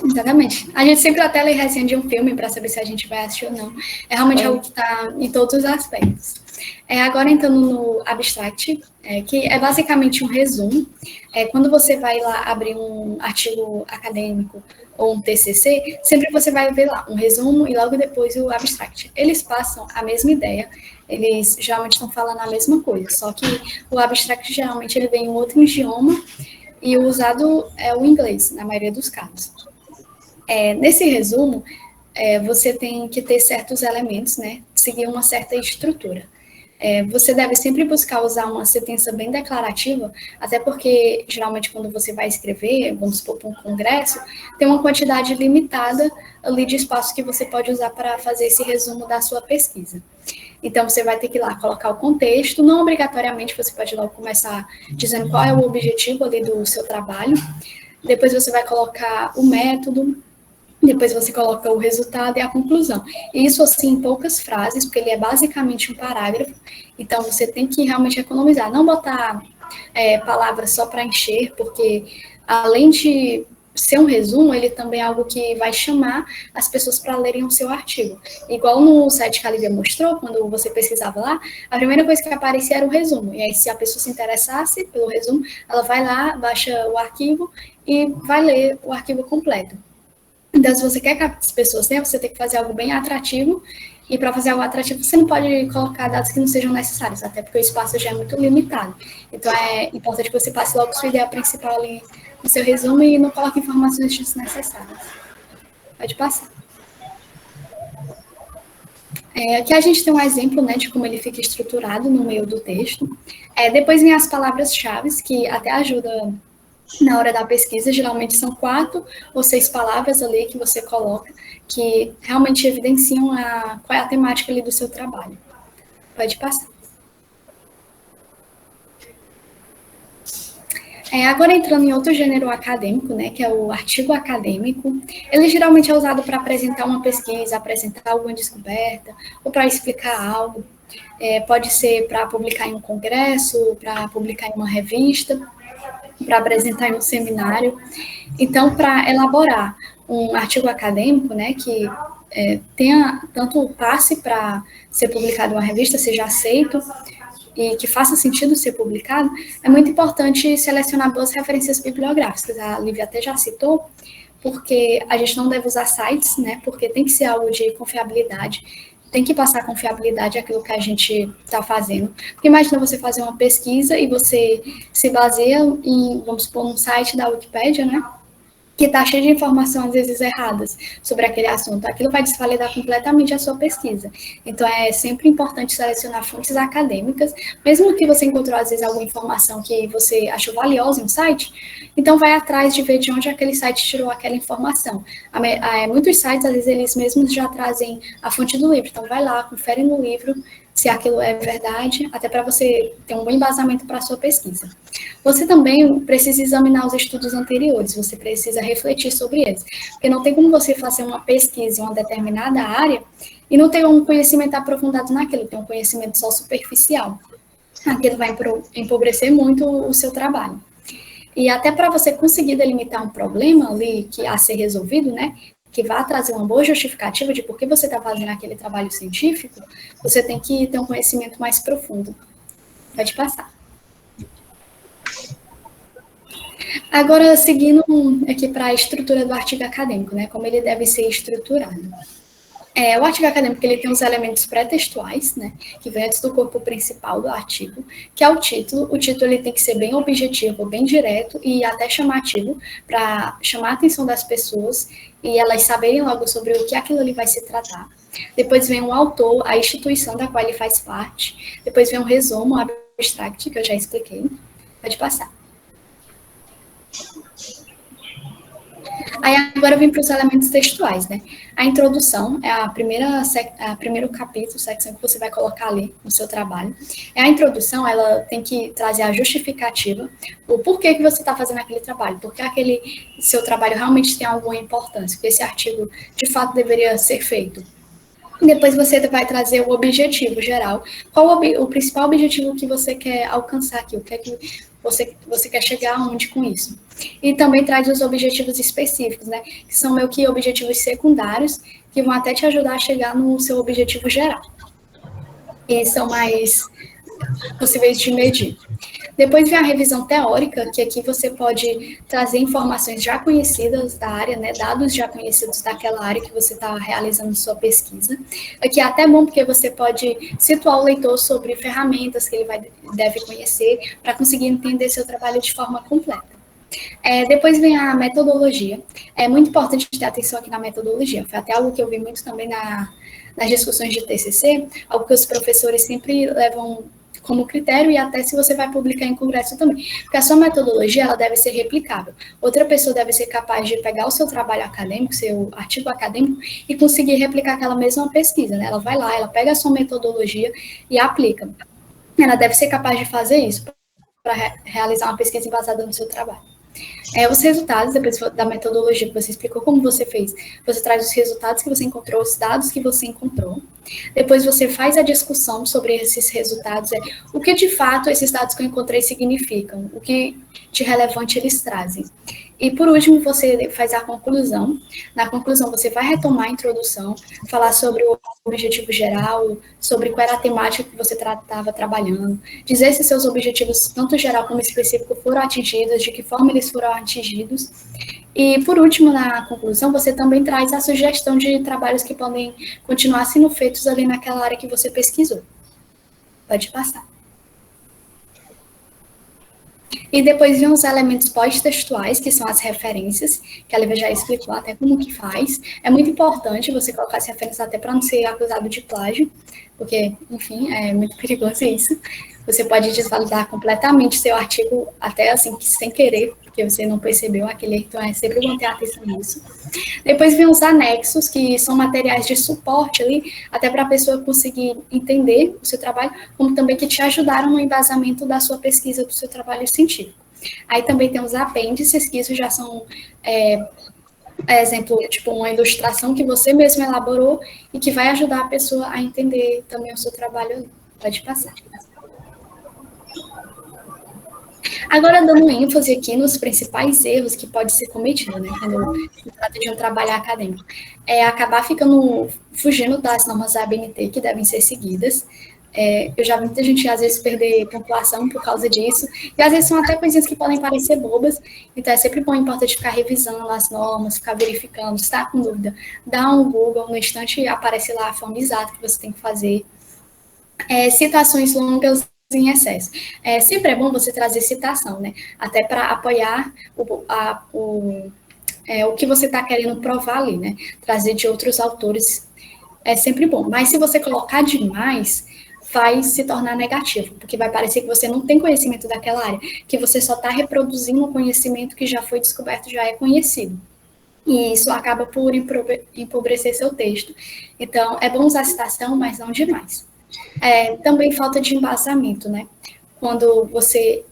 Exatamente. A gente sempre até lê resenha de um filme para saber se a gente vai assistir ou não. É realmente algo que está em todos os aspectos. Agora entrando no abstract, que é basicamente um resumo. Quando você vai lá abrir um artigo acadêmico ou um TCC, sempre você vai ver lá um resumo e logo depois o abstract. Eles passam a mesma ideia, eles geralmente estão falando a mesma coisa, só que o abstract geralmente ele vem em outro idioma e o usado é o inglês, na maioria dos casos. Nesse resumo, você tem que ter certos elementos, né? Seguir uma certa estrutura. Você deve sempre buscar usar uma sentença bem declarativa, até porque, geralmente, quando você vai escrever, vamos supor, para um congresso, tem uma quantidade limitada ali de espaço que você pode usar para fazer esse resumo da sua pesquisa. Então, você vai ter que ir lá colocar o contexto, não obrigatoriamente, você pode logo começar dizendo qual é o objetivo ali do seu trabalho, depois você vai colocar o método, depois você coloca o resultado e a conclusão. E isso, assim, em poucas frases, porque ele é basicamente um parágrafo, então você tem que realmente economizar, não botar palavras só para encher, porque além de ser um resumo, ele também é algo que vai chamar as pessoas para lerem o seu artigo. Igual no site que a Lívia mostrou, quando você pesquisava lá, a primeira coisa que aparecia era o resumo, e aí se a pessoa se interessasse pelo resumo, ela vai lá, baixa o arquivo e vai ler o arquivo completo. Então, se você quer que as pessoas tenham, você tem que fazer algo bem atrativo, e para fazer algo atrativo, você não pode colocar dados que não sejam necessários, até porque o espaço já é muito limitado. Então, é importante que você passe logo sua ideia principal ali no seu resumo e não coloque informações desnecessárias. Pode passar. Aqui a gente tem um exemplo, né, de como ele fica estruturado no meio do texto. Depois vem as palavras-chave, que até ajudam na hora da pesquisa. Geralmente são 4 ou 6 palavras ali que você coloca, que realmente evidenciam qual é a temática ali do seu trabalho. Pode passar. Agora entrando em outro gênero acadêmico, né, que é o artigo acadêmico, ele geralmente é usado para apresentar uma pesquisa, apresentar alguma descoberta, ou para explicar algo. Pode ser para publicar em um congresso, para publicar em uma revista, para apresentar em um seminário. Então, para elaborar um artigo acadêmico, né, que tenha tanto passe para ser publicado em uma revista, seja aceito, e que faça sentido ser publicado, é muito importante selecionar boas referências bibliográficas. A Lívia até já citou, porque a gente não deve usar sites, né, porque tem que ser algo de confiabilidade, tem que passar confiabilidade àquilo que a gente está fazendo. Porque imagina você fazer uma pesquisa e você se baseia em, vamos supor, um site da Wikipédia, né, que está cheio de informações, às vezes, erradas sobre aquele assunto. Aquilo vai desvalidar completamente a sua pesquisa. Então, é sempre importante selecionar fontes acadêmicas, mesmo que você encontrou, às vezes, alguma informação que você achou valiosa em um site, então vai atrás de ver de onde aquele site tirou aquela informação. Muitos sites, às vezes, eles mesmos já trazem a fonte do livro. Então, vai lá, confere no livro se aquilo é verdade, até para você ter um bom embasamento para a sua pesquisa. Você também precisa examinar os estudos anteriores, você precisa refletir sobre eles, porque não tem como você fazer uma pesquisa em uma determinada área e não ter um conhecimento aprofundado naquilo, ter um conhecimento só superficial. Aquilo vai empobrecer muito o seu trabalho. E até para você conseguir delimitar um problema ali que a ser resolvido, né, que vai trazer uma boa justificativa de por que você está fazendo aquele trabalho científico, você tem que ter um conhecimento mais profundo. Pode passar. Agora, seguindo aqui para a estrutura do artigo acadêmico, né, como ele deve ser estruturado. O artigo acadêmico ele tem os elementos pré-textuais, né, que vem antes do corpo principal do artigo, que é o título. O título ele tem que ser bem objetivo, bem direto e até chamativo, para chamar a atenção das pessoas e elas saberem logo sobre o que aquilo ali vai se tratar. Depois vem o autor, a instituição da qual ele faz parte. Depois vem um resumo, um abstract, que eu já expliquei. Pode passar. Aí agora vem para os elementos textuais, né? A introdução é a primeiro capítulo, secção que você vai colocar ali no seu trabalho. A introdução, ela tem que trazer a justificativa, o porquê que você está fazendo aquele trabalho, porque aquele seu trabalho realmente tem alguma importância, porque esse artigo, de fato, deveria ser feito. Depois você vai trazer o objetivo geral. Qual o principal objetivo que você quer alcançar aqui? O que é que você quer chegar aonde com isso? E também traz os objetivos específicos, né? Que são meio que objetivos secundários, que vão até te ajudar a chegar no seu objetivo geral. E são mais possíveis de medir. Depois vem a revisão teórica, que aqui você pode trazer informações já conhecidas da área, né, dados já conhecidos daquela área que você está realizando sua pesquisa. Aqui é até bom porque você pode situar o leitor sobre ferramentas que ele deve conhecer para conseguir entender seu trabalho de forma completa. Depois vem a metodologia. É muito importante ter atenção aqui na metodologia. Foi até algo que eu vi muito também nas discussões de TCC, algo que os professores sempre levam como critério, e até se você vai publicar em congresso também. Porque a sua metodologia, ela deve ser replicável. Outra pessoa deve ser capaz de pegar o seu trabalho acadêmico, seu artigo acadêmico, e conseguir replicar aquela mesma pesquisa, né? Ela vai lá, ela pega a sua metodologia e aplica. Ela deve ser capaz de fazer isso para realizar uma pesquisa embasada no seu trabalho. Os resultados, depois da metodologia que você explicou como você fez, você traz os resultados que você encontrou, os dados que você encontrou. Depois você faz a discussão sobre esses resultados, o que de fato esses dados que eu encontrei significam, o que de relevante eles trazem. E por último, você faz a conclusão. Na conclusão, você vai retomar a introdução, falar sobre o objetivo geral, sobre qual era a temática que você estava trabalhando, dizer se seus objetivos, tanto geral como específico, foram atingidos, de que forma eles foram atingidos. E, por último, na conclusão, você também traz a sugestão de trabalhos que podem continuar sendo feitos ali naquela área que você pesquisou. Pode passar. E depois vem os elementos pós-textuais, que são as referências, que a Lívia já explicou até como que faz. É muito importante você colocar as referências até para não ser acusado de plágio, porque, enfim, é muito perigoso isso. Você pode desvalidar completamente seu artigo, até assim, sem querer, porque você não percebeu aquele, então é sempre bom ter atenção nisso. Depois vem os anexos, que são materiais de suporte ali, até para a pessoa conseguir entender o seu trabalho, como também que te ajudaram no embasamento da sua pesquisa, do seu trabalho científico. Aí também tem os apêndices, que isso já são, exemplo, tipo uma ilustração que você mesmo elaborou e que vai ajudar a pessoa a entender também o seu trabalho ali. Pode passar. Agora, dando ênfase aqui nos principais erros que pode ser cometido, né, quando se trata de um trabalho acadêmico, é acabar fugindo das normas da ABNT que devem ser seguidas. Eu já vi muita gente, às vezes, perder pontuação por causa disso, e às vezes são até coisinhas que podem parecer bobas, então é sempre bom e importante ficar revisando as normas, ficar verificando, se está com dúvida, dá um Google, no instante aparece lá a forma exata que você tem que fazer. Citações longas em excesso. Sempre é bom você trazer citação, né? Até para apoiar o que você está querendo provar ali, né? Trazer de outros autores é sempre bom. Mas se você colocar demais, vai se tornar negativo, porque vai parecer que você não tem conhecimento daquela área, que você só está reproduzindo um conhecimento que já foi descoberto, já é conhecido. E isso acaba por empobrecer seu texto. Então, é bom usar citação, mas não demais. Também falta de embasamento, né? Quando você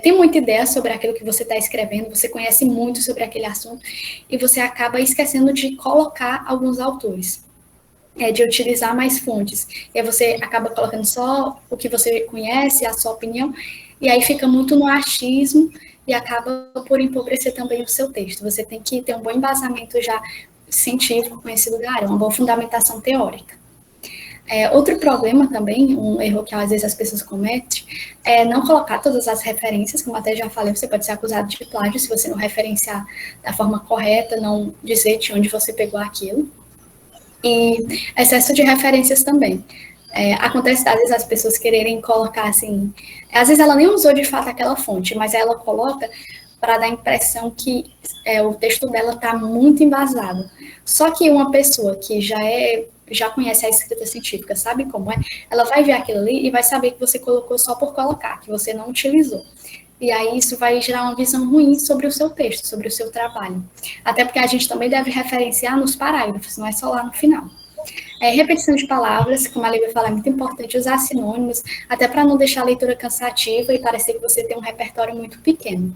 tem muita ideia sobre aquilo que você está escrevendo, você conhece muito sobre aquele assunto, e você acaba esquecendo de colocar alguns autores, de utilizar mais fontes. E aí você acaba colocando só o que você conhece, a sua opinião, e aí fica muito no achismo, e acaba por empobrecer também o seu texto. Você tem que ter um bom embasamento já científico, conhecido da área, uma boa fundamentação teórica. Outro problema também, um erro que às vezes as pessoas cometem, é não colocar todas as referências, como até já falei, você pode ser acusado de plágio se você não referenciar da forma correta, não dizer de onde você pegou aquilo. E excesso de referências também. Acontece, às vezes, as pessoas quererem colocar assim, às vezes ela nem usou de fato aquela fonte, mas ela coloca para dar a impressão que o texto dela está muito embasado. Só que uma pessoa que já conhece a escrita científica, sabe como é, ela vai ver aquilo ali e vai saber que você colocou só por colocar, que você não utilizou. E aí isso vai gerar uma visão ruim sobre o seu texto, sobre o seu trabalho. Até porque a gente também deve referenciar nos parágrafos, não é só lá no final. Repetição de palavras, como a Lívia fala, é muito importante usar sinônimos, até para não deixar a leitura cansativa e parecer que você tem um repertório muito pequeno.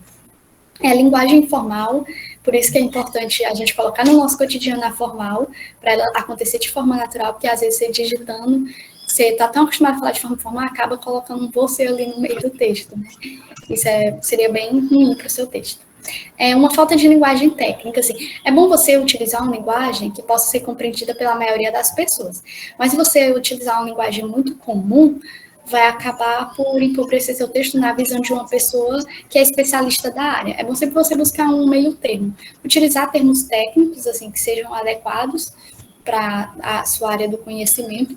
Linguagem informal, por isso que é importante a gente colocar no nosso cotidiano a formal, para ela acontecer de forma natural, porque às vezes você digitando, você está tão acostumado a falar de forma formal, acaba colocando você ali no meio do texto, né? Isso seria bem ruim para o seu texto. Uma falta de linguagem técnica, assim. É bom você utilizar uma linguagem que possa ser compreendida pela maioria das pessoas, mas se você utilizar uma linguagem muito comum, vai acabar por empobrecer seu texto na visão de uma pessoa que é especialista da área. É bom sempre você buscar um meio termo. Utilizar termos técnicos, assim, que sejam adequados para a sua área do conhecimento,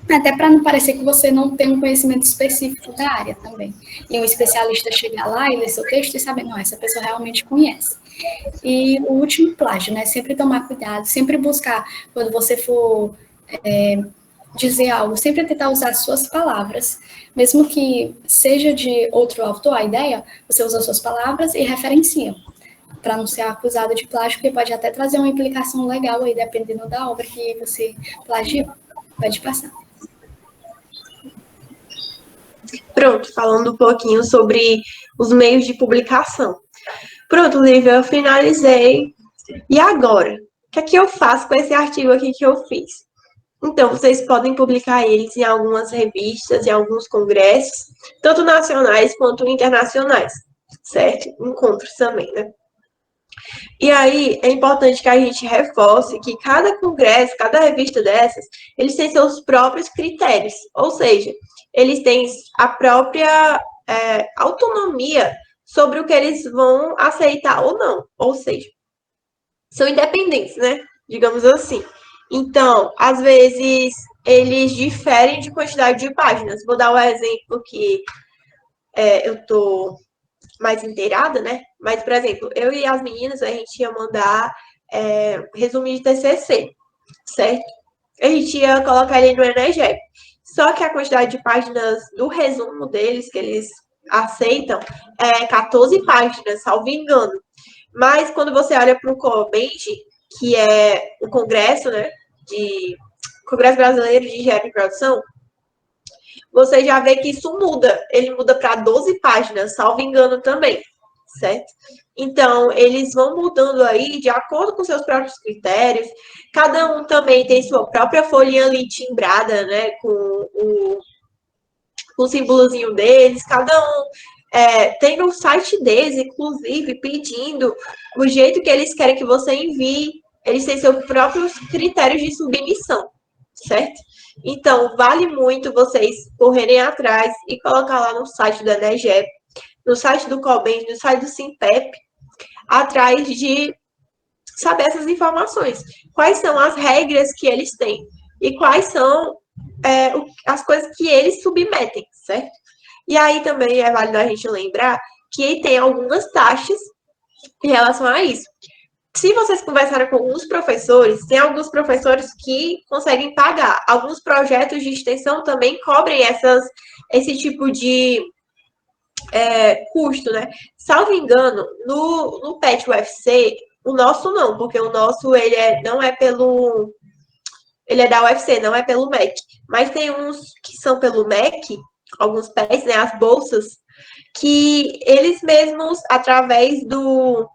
até para não parecer que você não tem um conhecimento específico da área também. E um especialista chegar lá e ler seu texto e saber, não, essa pessoa realmente conhece. E o último, plágio, né? Sempre tomar cuidado, sempre buscar, quando você for dizer algo, sempre tentar usar as suas palavras, mesmo que seja de outro autor, a ideia, você usa as suas palavras e referencia, para não ser acusado de plágio, porque pode até trazer uma implicação legal aí, dependendo da obra que você plagiou. Pode passar. Pronto, falando um pouquinho sobre os meios de publicação. Pronto, Lívia, eu finalizei. E agora? O que é que eu faço com esse artigo aqui que eu fiz? Então, vocês podem publicar eles em algumas revistas, em alguns congressos, tanto nacionais quanto internacionais, certo? Encontros também, né? E aí, é importante que a gente reforce que cada congresso, cada revista dessas, eles têm seus próprios critérios, ou seja, eles têm a própria autonomia sobre o que eles vão aceitar ou não, ou seja, são independentes, né? Digamos assim. Então, às vezes, eles diferem de quantidade de páginas. Vou dar um exemplo que eu estou mais inteirada, né? Mas, por exemplo, eu e as meninas, a gente ia mandar resumo de TCC, certo? A gente ia colocar ele no Energep. Só que a quantidade de páginas do resumo deles, que eles aceitam, é 14 páginas, salvo engano. Mas quando você olha para o COBEND, que é o Congresso, né, Congresso Brasileiro de Engenharia de Produção, você já vê que isso muda. Ele muda para 12 páginas, salvo engano também, certo? Então, eles vão mudando aí de acordo com seus próprios critérios. Cada um também tem sua própria folhinha ali timbrada, né, com o símbolozinho deles. Cada um tem no site deles, inclusive, pedindo o jeito que eles querem que você envie. Eles têm seus próprios critérios de submissão, certo? Então, vale muito vocês correrem atrás e colocar lá no site da Energep, no site do COBEND, no site do SINPEP, atrás de saber essas informações. Quais são as regras que eles têm e quais são as coisas que eles submetem, certo? E aí também é válido a gente lembrar que tem algumas taxas em relação a isso. Se vocês conversaram com alguns professores, tem alguns professores que conseguem pagar. Alguns projetos de extensão também cobrem esse tipo de custo, né? Salvo engano, no PET UFC, o nosso não, porque o nosso ele não é pelo... Ele é da UFC, não é pelo MEC. Mas tem uns que são pelo MEC, alguns PETs, né? As bolsas, que eles mesmos, através do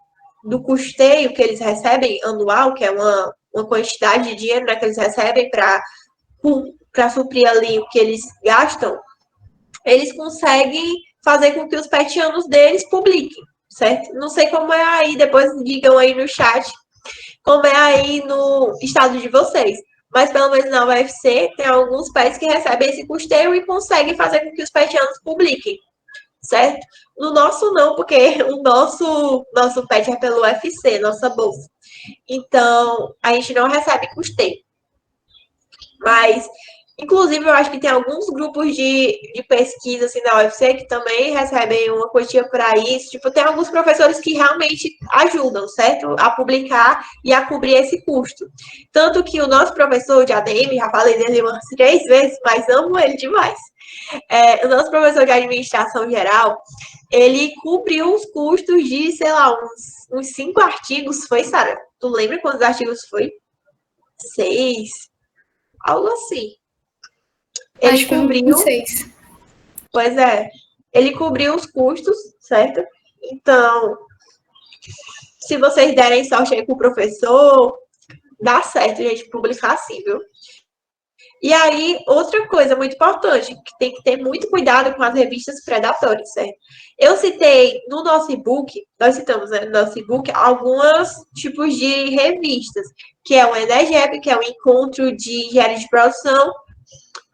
custeio que eles recebem anual, que é uma quantidade de dinheiro, né, que eles recebem para suprir ali o que eles gastam, eles conseguem fazer com que os petianos deles publiquem, certo? Não sei como é aí, depois digam aí no chat como é aí no estado de vocês. Mas pelo menos na UFC tem alguns pets que recebem esse custeio e conseguem fazer com que os petianos publiquem, certo? No nosso não, porque o nosso pet é pelo UFC, nossa bolsa. Então, a gente não recebe custeio. Mas, inclusive, eu acho que tem alguns grupos de pesquisa assim, da UFC que também recebem uma quantia para isso. Tipo, tem alguns professores que realmente ajudam, certo? A publicar e a cobrir esse custo. Tanto que o nosso professor de ADM, já falei dele umas 3 vezes, mas amo ele demais. O nosso professor de administração geral, ele cobriu os custos de, sei lá, uns 5 artigos, foi, Sara? Tu lembra quantos artigos foi? 6, algo assim. Ele Acho que cobriu. 6. Pois é. Ele cobriu os custos, certo? Então, se vocês derem sorte aí com o professor, dá certo, gente, publicar assim, viu? E aí, outra coisa muito importante, que tem que ter muito cuidado com as revistas predatórias, certo? Eu citei no nosso e-book, nós citamos no nosso e-book alguns tipos de revistas, que é o Energep, que é o Encontro de Engenharia de Produção,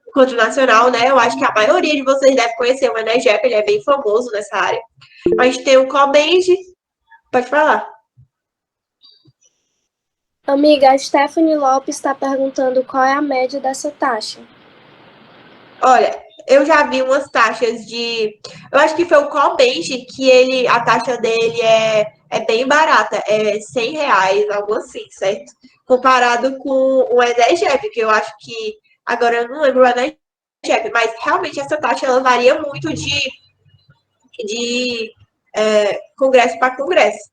Encontro Nacional, né? Eu acho que a maioria de vocês deve conhecer o Energep, ele é bem famoso nessa área. A gente tem o COBEND, pode falar. Amiga, a Stephanie Lopes está perguntando qual é a média dessa taxa. Olha, eu já vi umas taxas de... Eu acho que foi o COBEND que a taxa dele é bem barata, é R$100, algo assim, certo? Comparado com o Energep, que eu acho que... Agora eu não lembro o Energep, mas realmente essa taxa ela varia muito de congresso para congresso.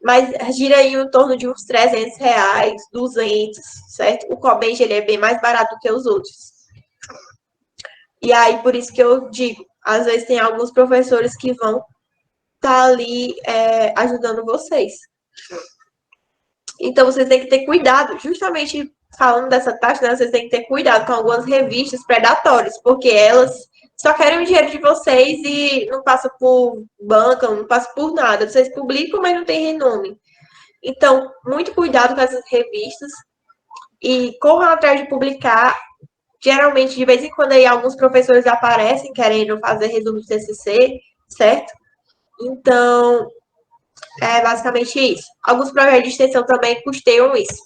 Mas gira aí em torno de uns R$300, 200, certo? O COBEND ele é bem mais barato que os outros. E aí, por isso que eu digo, às vezes tem alguns professores que vão estar ali ajudando vocês. Então, vocês têm que ter cuidado, justamente falando dessa taxa, né, vocês têm que ter cuidado com algumas revistas predatórias, porque elas só querem o dinheiro de vocês e não passa por banca, não passa por nada. Vocês publicam, mas não tem renome. Então, muito cuidado com essas revistas e corram atrás de publicar. Geralmente, de vez em quando, aí, alguns professores aparecem querendo fazer resumo de TCC, certo? Então, é basicamente isso. Alguns projetos de extensão também custeiam isso.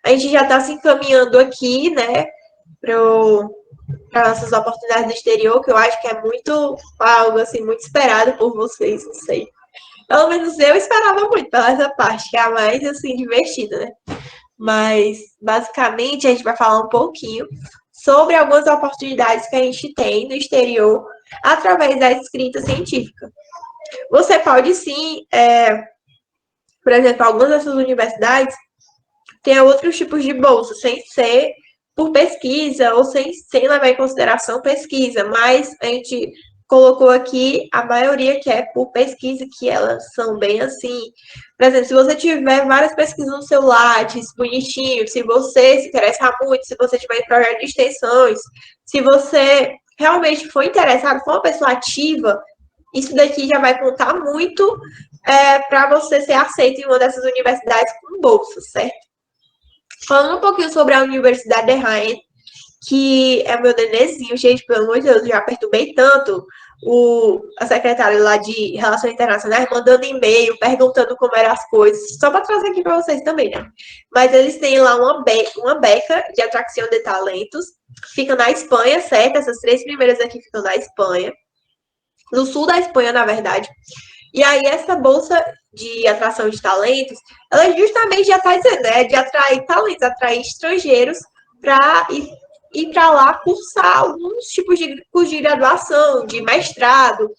A gente já está se encaminhando aqui, né, para nossas oportunidades no exterior, que eu acho que é muito algo assim, muito esperado por vocês, não sei. Pelo menos eu esperava muito pela essa parte, que é a mais assim, divertida, né? Mas basicamente a gente vai falar um pouquinho sobre algumas oportunidades que a gente tem no exterior através da escrita científica. Você pode sim, por exemplo, algumas dessas universidades têm outros tipos de bolsa, sem ser por pesquisa ou sem levar em consideração pesquisa, mas a gente colocou aqui a maioria que é por pesquisa, que elas são bem assim. Por exemplo, se você tiver várias pesquisas no seu Lattes, bonitinho, se você se interessar muito, se você tiver em projeto de extensões, se você realmente for interessado, for uma pessoa ativa, isso daqui já vai contar muito para você ser aceito em uma dessas universidades com bolsa, certo? Falando um pouquinho sobre a Universidade de Rennes, que é meu nenenzinho, gente, pelo amor de Deus, eu já perturbei tanto a secretária lá de Relações Internacionais mandando e-mail, perguntando como eram as coisas, só para trazer aqui para vocês também, né? Mas eles têm lá uma beca de atração de talentos, fica na Espanha, certo? Essas 3 primeiras aqui ficam na Espanha, no sul da Espanha, na verdade. E aí, essa bolsa de atração de talentos, ela justamente já está dizendo, né? De atrair talentos, atrair estrangeiros para ir para lá cursar alguns tipos de curso de graduação, de mestrado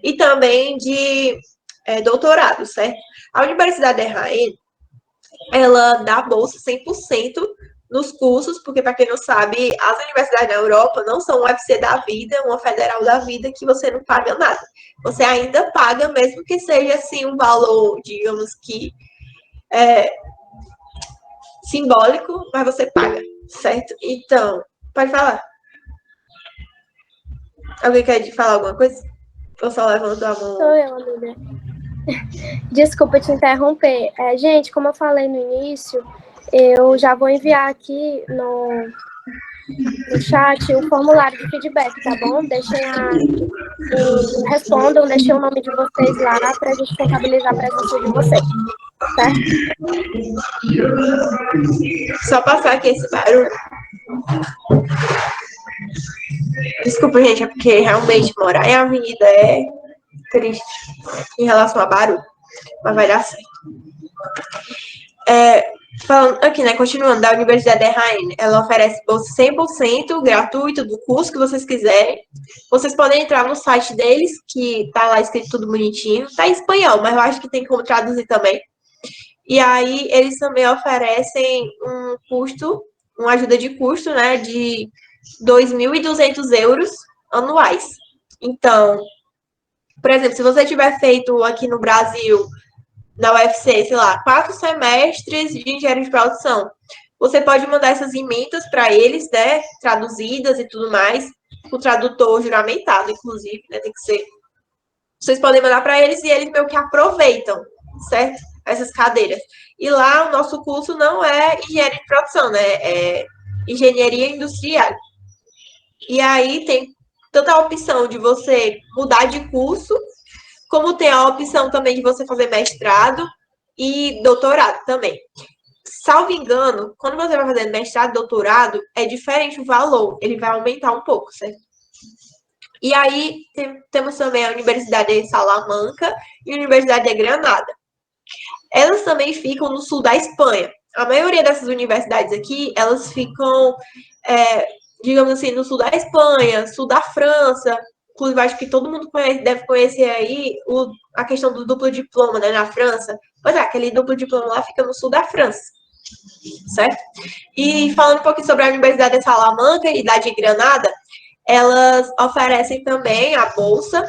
e também de doutorado, certo? A Universidade de Rennes, ela dá bolsa 100% nos cursos, porque, para quem não sabe, as universidades da Europa não são uma UFC da vida, uma federal da vida, que você não paga nada. Você ainda paga, mesmo que seja, assim, um valor, digamos que, simbólico, mas você paga, certo? Então, pode falar. Alguém quer falar alguma coisa? Ou só levantou a mão? Sou eu, amiga. Desculpa te interromper. Gente, como eu falei no início, eu já vou enviar aqui no chat o formulário de feedback, tá bom? Respondam, deixem o nome de vocês lá para a gente contabilizar a presença de vocês, certo? Só passar aqui esse barulho. Desculpa, gente, é porque realmente morar em avenida é triste em relação a barulho, mas vai dar certo. Falando aqui, né, continuando, da Universidade de Rennes, ela oferece bolsa 100% gratuito do curso que vocês quiserem. Vocês podem entrar no site deles, que tá lá escrito tudo bonitinho. Tá em espanhol, mas eu acho que tem como traduzir também. E aí, eles também oferecem um custo, uma ajuda de custo, né, de 2.200 euros anuais. Então, por exemplo, se você tiver feito aqui no Brasil, na UFC, sei lá, 4 semestres de engenharia de produção, você pode mandar essas emendas para eles, né, traduzidas e tudo mais, com o tradutor juramentado, inclusive, né, tem que ser. Vocês podem mandar para eles e eles meio que aproveitam, certo? Essas cadeiras. E lá o nosso curso não é engenharia de produção, né, é engenharia industrial. E aí tem tanto a opção de você mudar de curso, como tem a opção também de você fazer mestrado e doutorado também. Salvo engano, quando você vai fazer mestrado e doutorado, é diferente o valor, ele vai aumentar um pouco, certo? E aí temos também a Universidade de Salamanca e a Universidade de Granada. Elas também ficam no sul da Espanha. A maioria dessas universidades aqui, elas ficam, digamos assim, no sul da Espanha, sul da França. Inclusive, acho que todo mundo deve conhecer aí a questão do duplo diploma, né, na França. Pois é, aquele duplo diploma lá fica no sul da França, certo? E falando um pouquinho sobre a Universidade de Salamanca e da de Granada, elas oferecem também a bolsa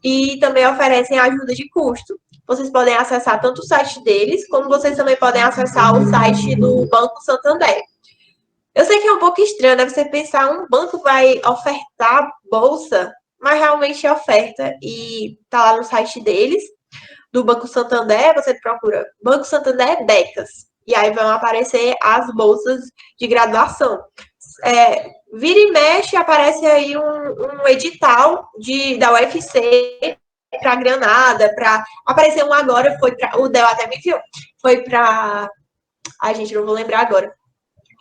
e também oferecem ajuda de custo. Vocês podem acessar tanto o site deles, como vocês também podem acessar o site do Banco Santander. Eu sei que é um pouco estranho, né? Você pensar, um banco vai ofertar bolsa, mas realmente oferta. E tá lá no site deles, do Banco Santander, você procura Banco Santander Becas. E aí vão aparecer as bolsas de graduação. Vira e mexe, aparece aí um edital da UFC para Granada, apareceu um agora, o Del até me viu, foi para... Ai, gente, não vou lembrar agora.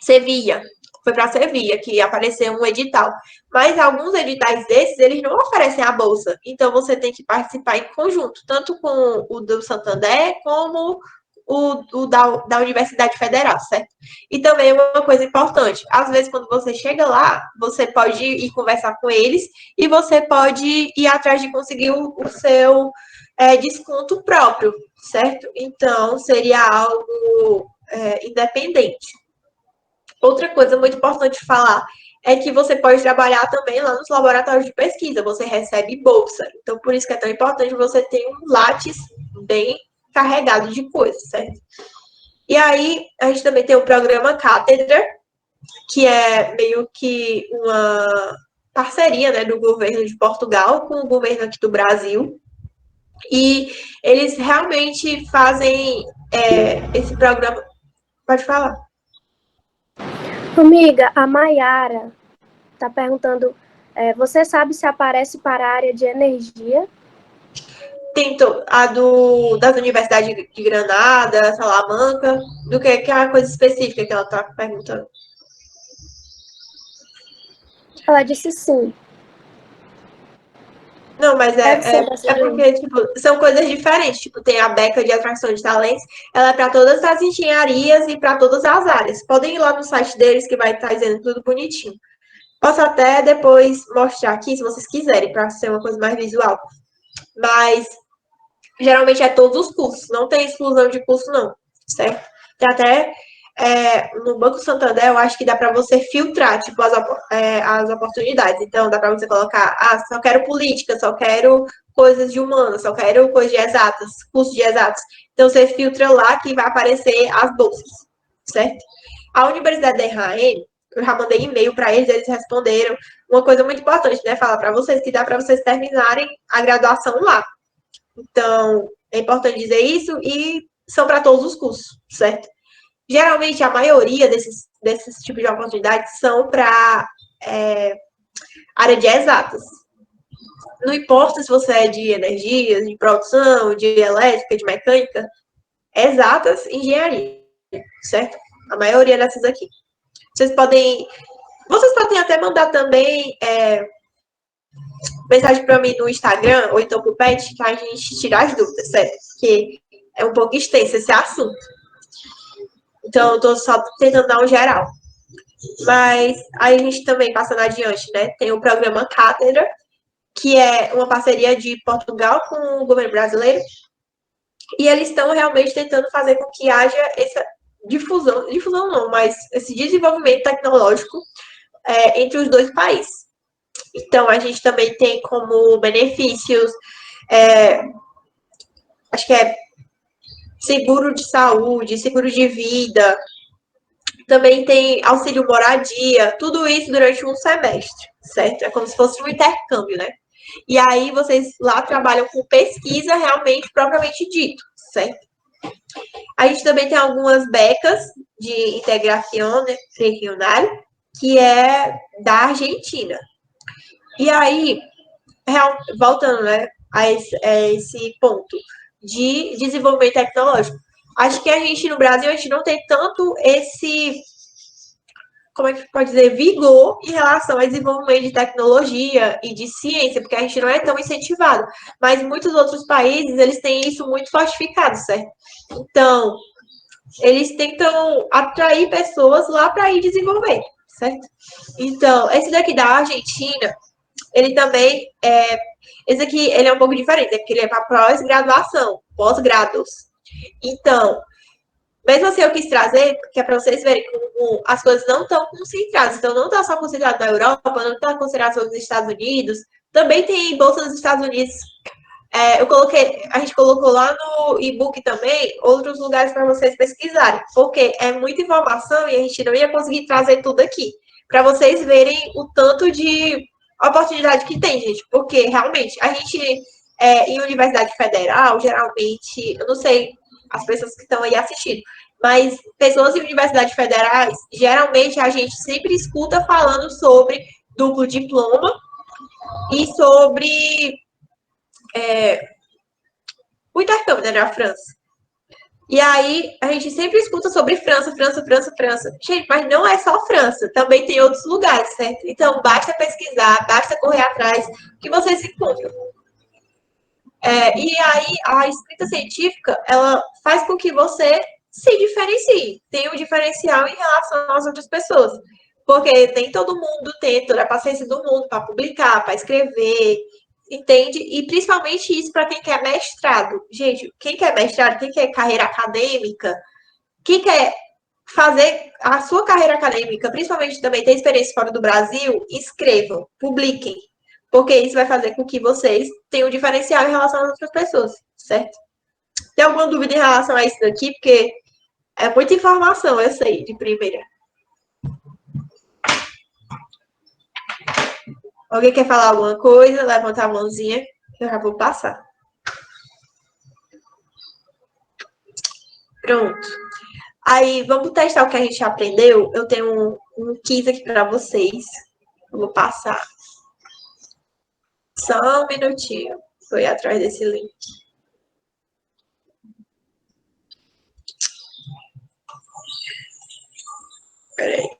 Sevilha, foi para a Sevilha, que apareceu um edital. Mas alguns editais desses, eles não oferecem a bolsa. Então, você tem que participar em conjunto, tanto com o do Santander, como o da Universidade Federal, certo? E também uma coisa importante, às vezes quando você chega lá, você pode ir conversar com eles e você pode ir atrás de conseguir o seu desconto próprio, certo? Então, seria algo independente. Outra coisa muito importante falar é que você pode trabalhar também lá nos laboratórios de pesquisa, você recebe bolsa. Então, por isso que é tão importante você ter um Lattes bem carregado de coisas, certo? E aí, a gente também tem o programa Cátedra, que é meio que uma parceria, né, do governo de Portugal com o governo aqui do Brasil. E eles realmente fazem esse programa. Pode falar. Amiga, a Maiara está perguntando, você sabe se aparece para a área de energia? Tem a das universidades de Granada, Salamanca, do que é uma coisa específica que ela está perguntando. Ela disse sim. Não, mas Deve ser é porque, tipo, são coisas diferentes. Tipo, tem a beca de atração de talentos, ela é para todas as engenharias e para todas as áreas. Podem ir lá no site deles que vai estar dizendo tudo bonitinho. Posso até depois mostrar aqui, se vocês quiserem, para ser uma coisa mais visual. Mas, geralmente, é todos os cursos. Não tem exclusão de curso, não. Certo? Tem até, no Banco Santander, eu acho que dá para você filtrar, tipo, as oportunidades. Então, dá para você colocar, só quero política, só quero coisas de humanas, só quero coisas de exatas, cursos de exatas. Então, você filtra lá que vai aparecer as bolsas, certo? A Universidade da Israel, eu já mandei e-mail para eles responderam. Uma coisa muito importante, né? Falar para vocês que dá para vocês terminarem a graduação lá. Então, é importante dizer isso e são para todos os cursos, certo? Geralmente, a maioria desses tipos de oportunidades são para área de exatas. Não importa se você é de energia, de produção, de elétrica, de mecânica, exatas, engenharia, certo? A maioria dessas aqui. Vocês podem até mandar também mensagem para mim no Instagram, ou então pro Pet, que a gente tira as dúvidas, certo? Porque é um pouco extenso esse assunto. Então, eu estou só tentando dar um geral. Mas aí a gente também, passando adiante, né? Tem o programa Cátedra, que é uma parceria de Portugal com o governo brasileiro. E eles estão realmente tentando fazer com que haja essa difusão não, mas esse desenvolvimento tecnológico entre os dois países. Então, a gente também tem como benefícios, acho que é seguro de saúde, seguro de vida, também tem auxílio moradia, tudo isso durante um semestre, certo? É como se fosse um intercâmbio, né? E aí vocês lá trabalham com pesquisa realmente, propriamente dito, certo? A gente também tem algumas becas de integração regional, que é da Argentina. E aí, voltando, né, a esse ponto de desenvolvimento tecnológico, acho que a gente, no Brasil, a gente não tem tanto esse, como é que pode dizer, vigor em relação ao desenvolvimento de tecnologia e de ciência, porque a gente não é tão incentivado. Mas muitos outros países, eles têm isso muito fortificado, certo? Então, eles tentam atrair pessoas lá para ir desenvolver, certo? Então, esse daqui da Argentina, ele também esse aqui, ele é um pouco diferente, porque ele é para pós-graduação, pós-grados. Então, mesmo assim, eu quis trazer, que é para vocês verem como as coisas não estão concentradas. Então, não está só concentrado na Europa, não está concentrado só nos Estados Unidos. Também tem bolsa nos Estados Unidos. A gente colocou lá no e-book também outros lugares para vocês pesquisarem, porque é muita informação e a gente não ia conseguir trazer tudo aqui. Para vocês verem o tanto de oportunidade que tem, gente. Porque, realmente, a gente, em universidade federal, geralmente, eu não sei as pessoas que estão aí assistindo, mas pessoas em universidades federais, geralmente, a gente sempre escuta falando sobre duplo diploma e sobre o intercâmbio, né, na França. E aí, a gente sempre escuta sobre França, França, França, França. Gente, mas não é só França, também tem outros lugares, certo? Então, basta pesquisar, basta correr atrás, que vocês se encontram. E aí, a escrita científica, ela faz com que você se diferencie, tenha um diferencial em relação às outras pessoas. Porque nem todo mundo tem toda a paciência do mundo para publicar, para escrever, entende? E principalmente isso para quem quer mestrado. Gente, quem quer mestrado, quem quer carreira acadêmica, quem quer fazer a sua carreira acadêmica, principalmente também ter experiência fora do Brasil, escrevam, publiquem. Porque isso vai fazer com que vocês tenham um diferencial em relação às outras pessoas, certo? Tem alguma dúvida em relação a isso daqui? Porque é muita informação essa aí, de primeira. Alguém quer falar alguma coisa? Levanta a mãozinha, que eu já vou passar. Pronto. Aí, vamos testar o que a gente aprendeu. Eu tenho um quiz aqui para vocês. Eu vou passar. Só um minutinho. Foi atrás desse link. Peraí.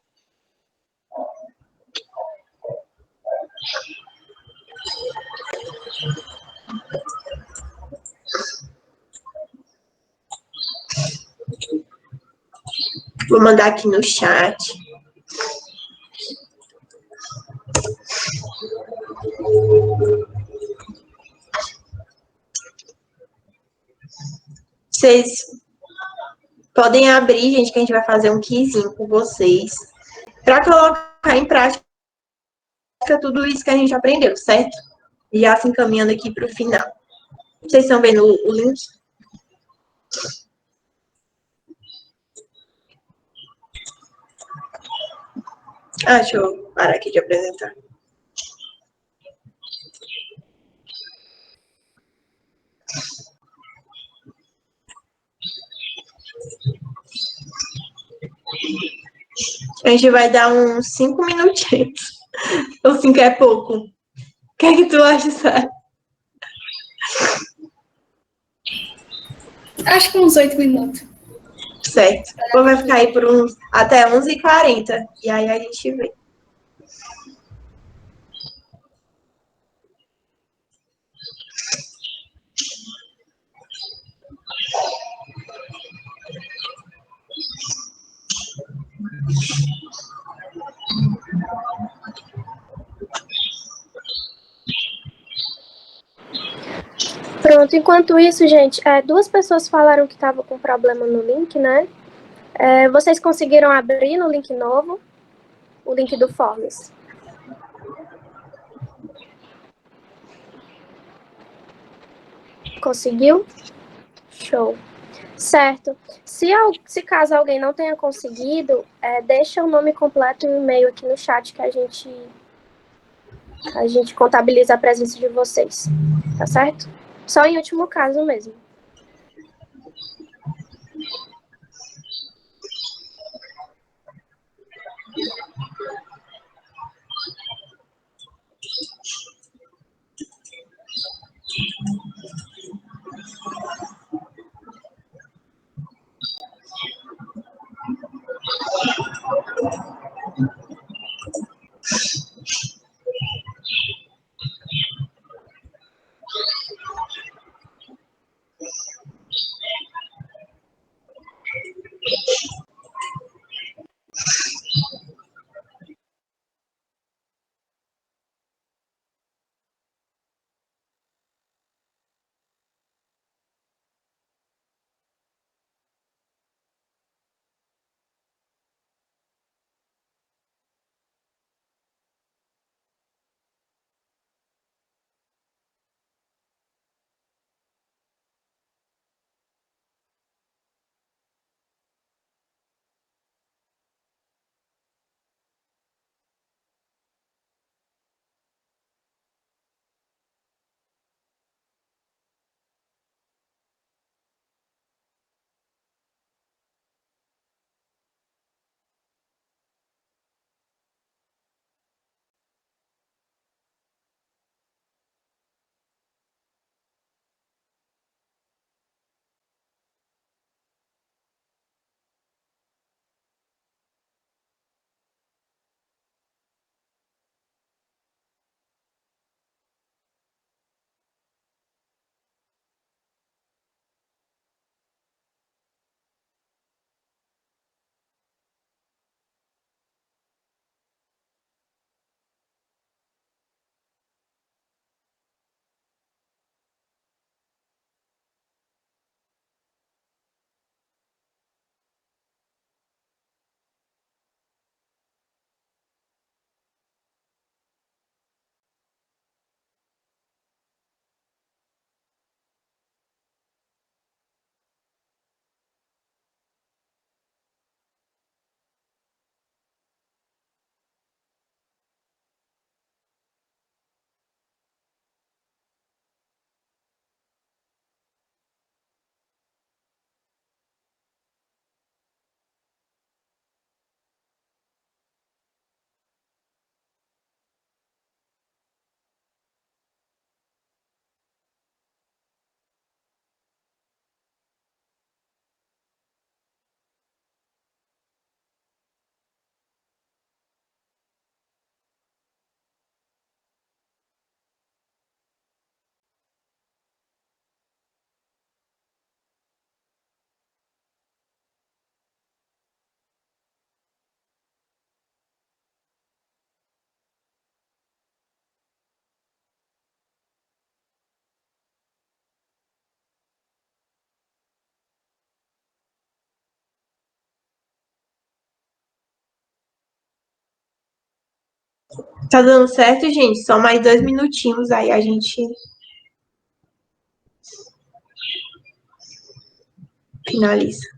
Vou mandar aqui no chat. Vocês podem abrir, gente, que a gente vai fazer um quizinho com vocês para colocar em prática tudo isso que a gente aprendeu, certo? Já se encaminhando aqui para o final. Vocês estão vendo o link? Deixa eu parar aqui de apresentar. A gente vai dar uns 5 minutinhos. Ou 5 é pouco. O que é que tu acha, Sara? Acho que uns 8 minutos. Certo. Ou vai ficar aí por até 11h40. E aí a gente vê. Pronto, enquanto isso, gente, duas pessoas falaram que estavam com problema no link, né? Vocês conseguiram abrir no link novo? O link do Forms. Conseguiu? Show. Certo. Se caso alguém não tenha conseguido, deixa o nome completo e o e-mail aqui no chat que a gente contabiliza a presença de vocês. Tá certo? Só em último caso mesmo. Tá dando certo, gente? Só mais 2 minutinhos, aí a gente finaliza.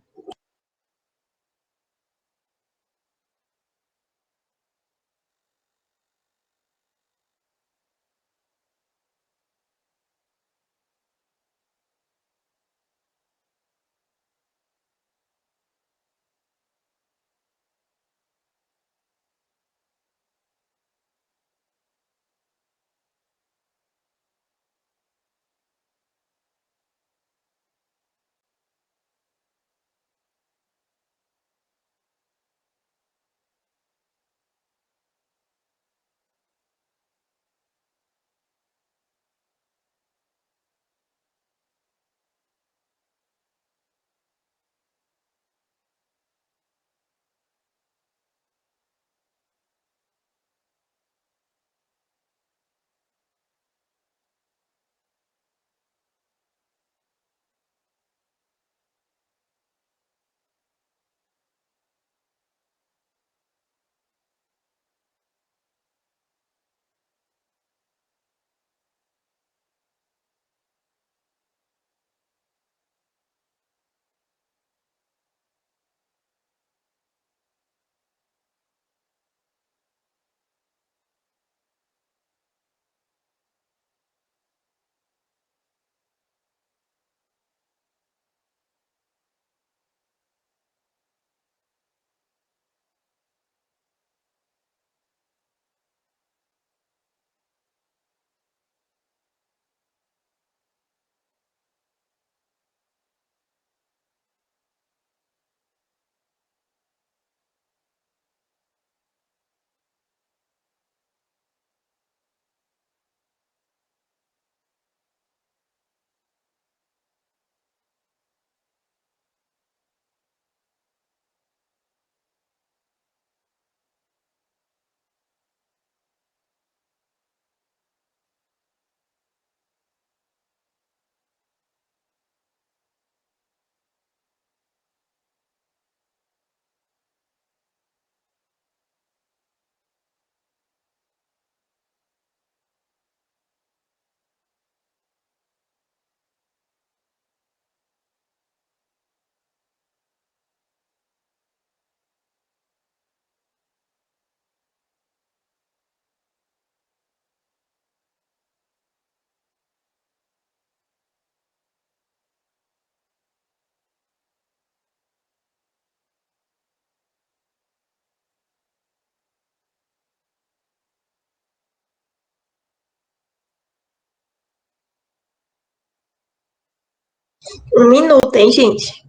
Um minuto, hein, gente?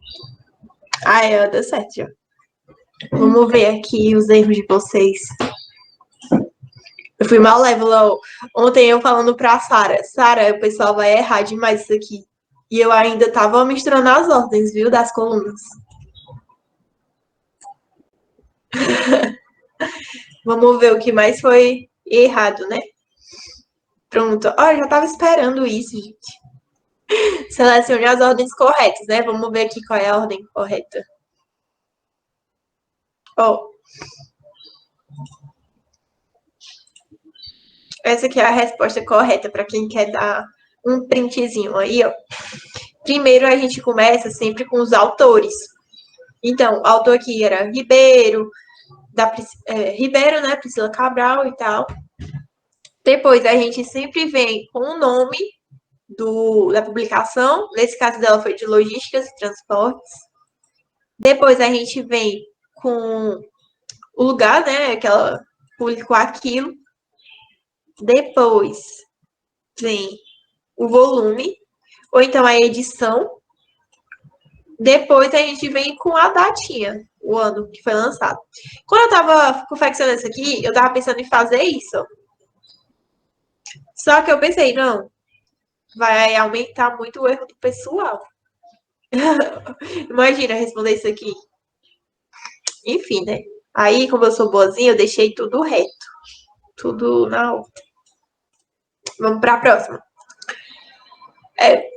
Ah, deu certo já. Vamos ver aqui os erros de vocês. Eu fui mal level. Ontem eu falando pra Sara. Sara, o pessoal vai errar demais isso aqui. E eu ainda tava misturando as ordens, viu, das colunas. Vamos ver o que mais foi errado, né? Pronto. Ó, eu já tava esperando isso, gente. Selecione as ordens corretas, né? Vamos ver aqui qual é a ordem correta. Ó. Essa aqui é a resposta correta para quem quer dar um printzinho aí, ó. Primeiro a gente começa sempre com os autores. Então, o autor aqui era Ribeiro, Ribeiro, né? Priscila Cabral e tal. Depois a gente sempre vem com o nome da publicação. Nesse caso dela foi de Logísticas e Transportes. Depois a gente vem com o lugar, né? Que ela publicou aquilo. Depois vem o volume, ou então a edição. Depois a gente vem com a datinha, o ano que foi lançado. Quando eu tava confeccionando isso aqui, eu tava pensando em fazer isso. Só que eu pensei, não, vai aumentar muito o erro do pessoal. Imagina responder isso aqui. Enfim, né? Aí, como eu sou boazinha, eu deixei tudo reto. Tudo na ordem. Vamos para a próxima.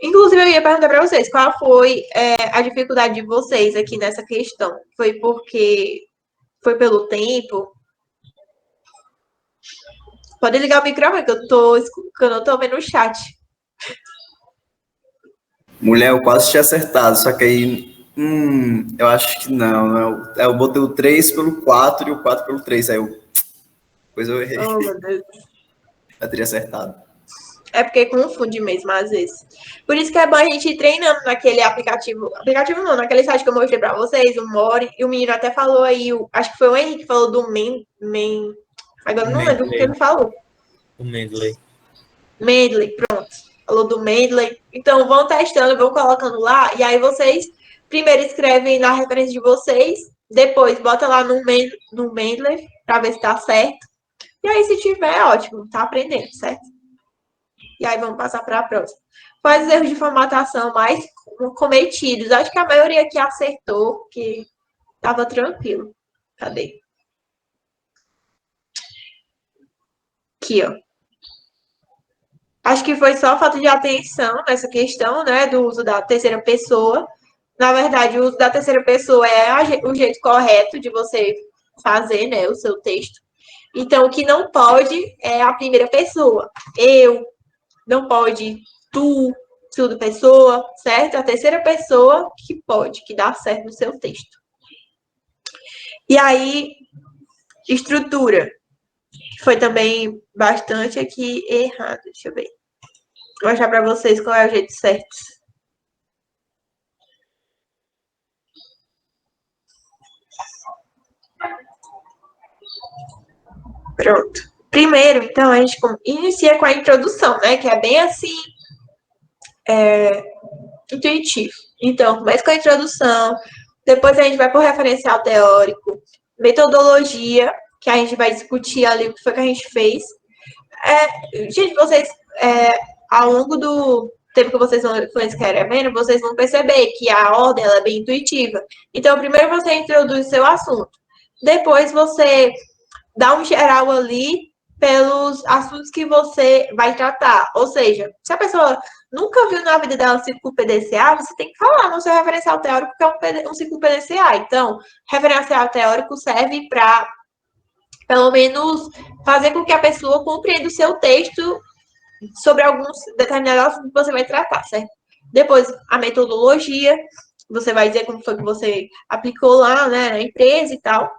Inclusive, eu ia perguntar para vocês, qual foi a dificuldade de vocês aqui nessa questão? Foi porque foi pelo tempo? Pode ligar o microfone, que eu não tô vendo o chat. Mulher, eu quase tinha acertado, só que aí, eu acho que não. Eu botei o 3 pelo 4 e o 4 pelo 3, aí depois eu errei. Oh, meu Deus. Eu teria acertado. É porque confunde mesmo, às vezes. Por isso que é bom a gente ir treinando naquele aplicativo. Aplicativo não, naquele site que eu mostrei pra vocês, o More. E o menino até falou aí, acho que foi o Henrique que falou do agora eu não lembro o que ele falou. O Mendeley. Mendeley, pronto. Falou do Mendeley. Então, vão testando, vão colocando lá. E aí vocês primeiro escrevem na referência de vocês. Depois, bota lá no Mendeley pra ver se tá certo. E aí, se tiver, ótimo. Tá aprendendo, certo? E aí, vamos passar para a próxima. Quais os erros de formatação mais cometidos? Acho que a maioria aqui acertou, que estava tranquilo. Cadê? Aqui, ó. Acho que foi só falta de atenção nessa questão, né, do uso da terceira pessoa. Na verdade, o uso da terceira pessoa é o jeito correto de você fazer, né, o seu texto. Então, o que não pode é a primeira pessoa. Eu, não pode tu, segunda pessoa, certo? A terceira pessoa que pode, que dá certo no seu texto. E aí, estrutura. Foi também bastante aqui errado. Deixa eu ver. Vou mostrar para vocês qual é o jeito certo. Pronto. Primeiro, então, a gente inicia com a introdução, né? Que é bem assim, intuitivo. Então, começa com a introdução, depois a gente vai para o referencial teórico, metodologia, que a gente vai discutir ali o que foi que a gente fez. Gente, vocês, ao longo do tempo que vocês vão escrevendo, vocês vão perceber que a ordem ela é bem intuitiva. Então, primeiro você introduz o seu assunto. Depois você dá um geral ali pelos assuntos que você vai tratar. Ou seja, se a pessoa nunca viu na vida dela um ciclo PDCA, você tem que falar no seu referencial teórico que é um ciclo PDCA. Então, referencial teórico serve para, pelo menos, fazer com que a pessoa compreenda o seu texto sobre alguns determinados assuntos que você vai tratar, certo? Depois, a metodologia, você vai dizer como foi que você aplicou lá, né, na empresa e tal.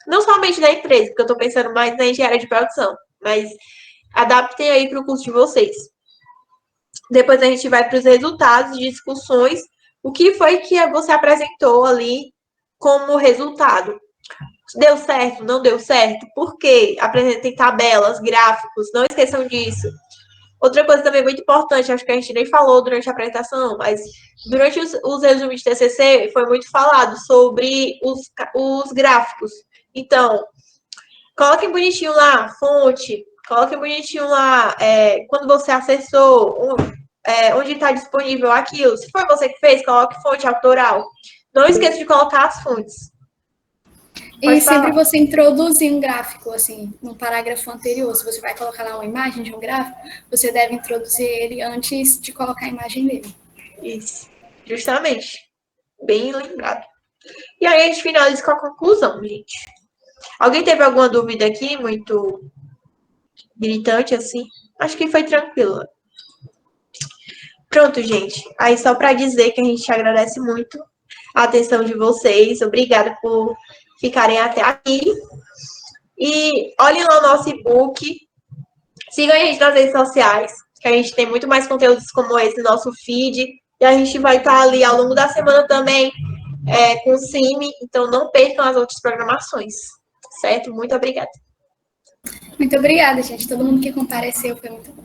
Não somente na empresa, porque eu estou pensando mais na engenharia de produção, mas adaptem aí para o curso de vocês. Depois a gente vai para os resultados de discussões. O que foi que você apresentou ali como resultado? Deu certo? Não deu certo? Por quê? Apresentem tabelas, gráficos, não esqueçam disso. Outra coisa também muito importante, acho que a gente nem falou durante a apresentação, mas durante os resumos de TCC foi muito falado sobre os gráficos. Então, coloquem bonitinho lá, fonte, coloquem bonitinho lá, quando você acessou, onde está disponível aquilo. Se foi você que fez, coloque fonte autoral. Não esqueça de colocar as fontes. E sempre você introduzir um gráfico, assim, no parágrafo anterior. Se você vai colocar lá uma imagem de um gráfico, você deve introduzir ele antes de colocar a imagem dele. Isso, justamente. Bem lembrado. E aí a gente finaliza com a conclusão, gente. Alguém teve alguma dúvida aqui, muito gritante, assim? Acho que foi tranquilo. Pronto, gente. Aí só para dizer que a gente agradece muito a atenção de vocês. Obrigada por ficarem até aqui. E olhem lá o nosso e-book. Sigam a gente nas redes sociais, que a gente tem muito mais conteúdos como esse no nosso feed. E a gente vai estar ali ao longo da semana também com o CIMI. Então, não percam as outras programações. Certo? Muito obrigada. Muito obrigada, gente. Todo mundo que compareceu foi muito bom.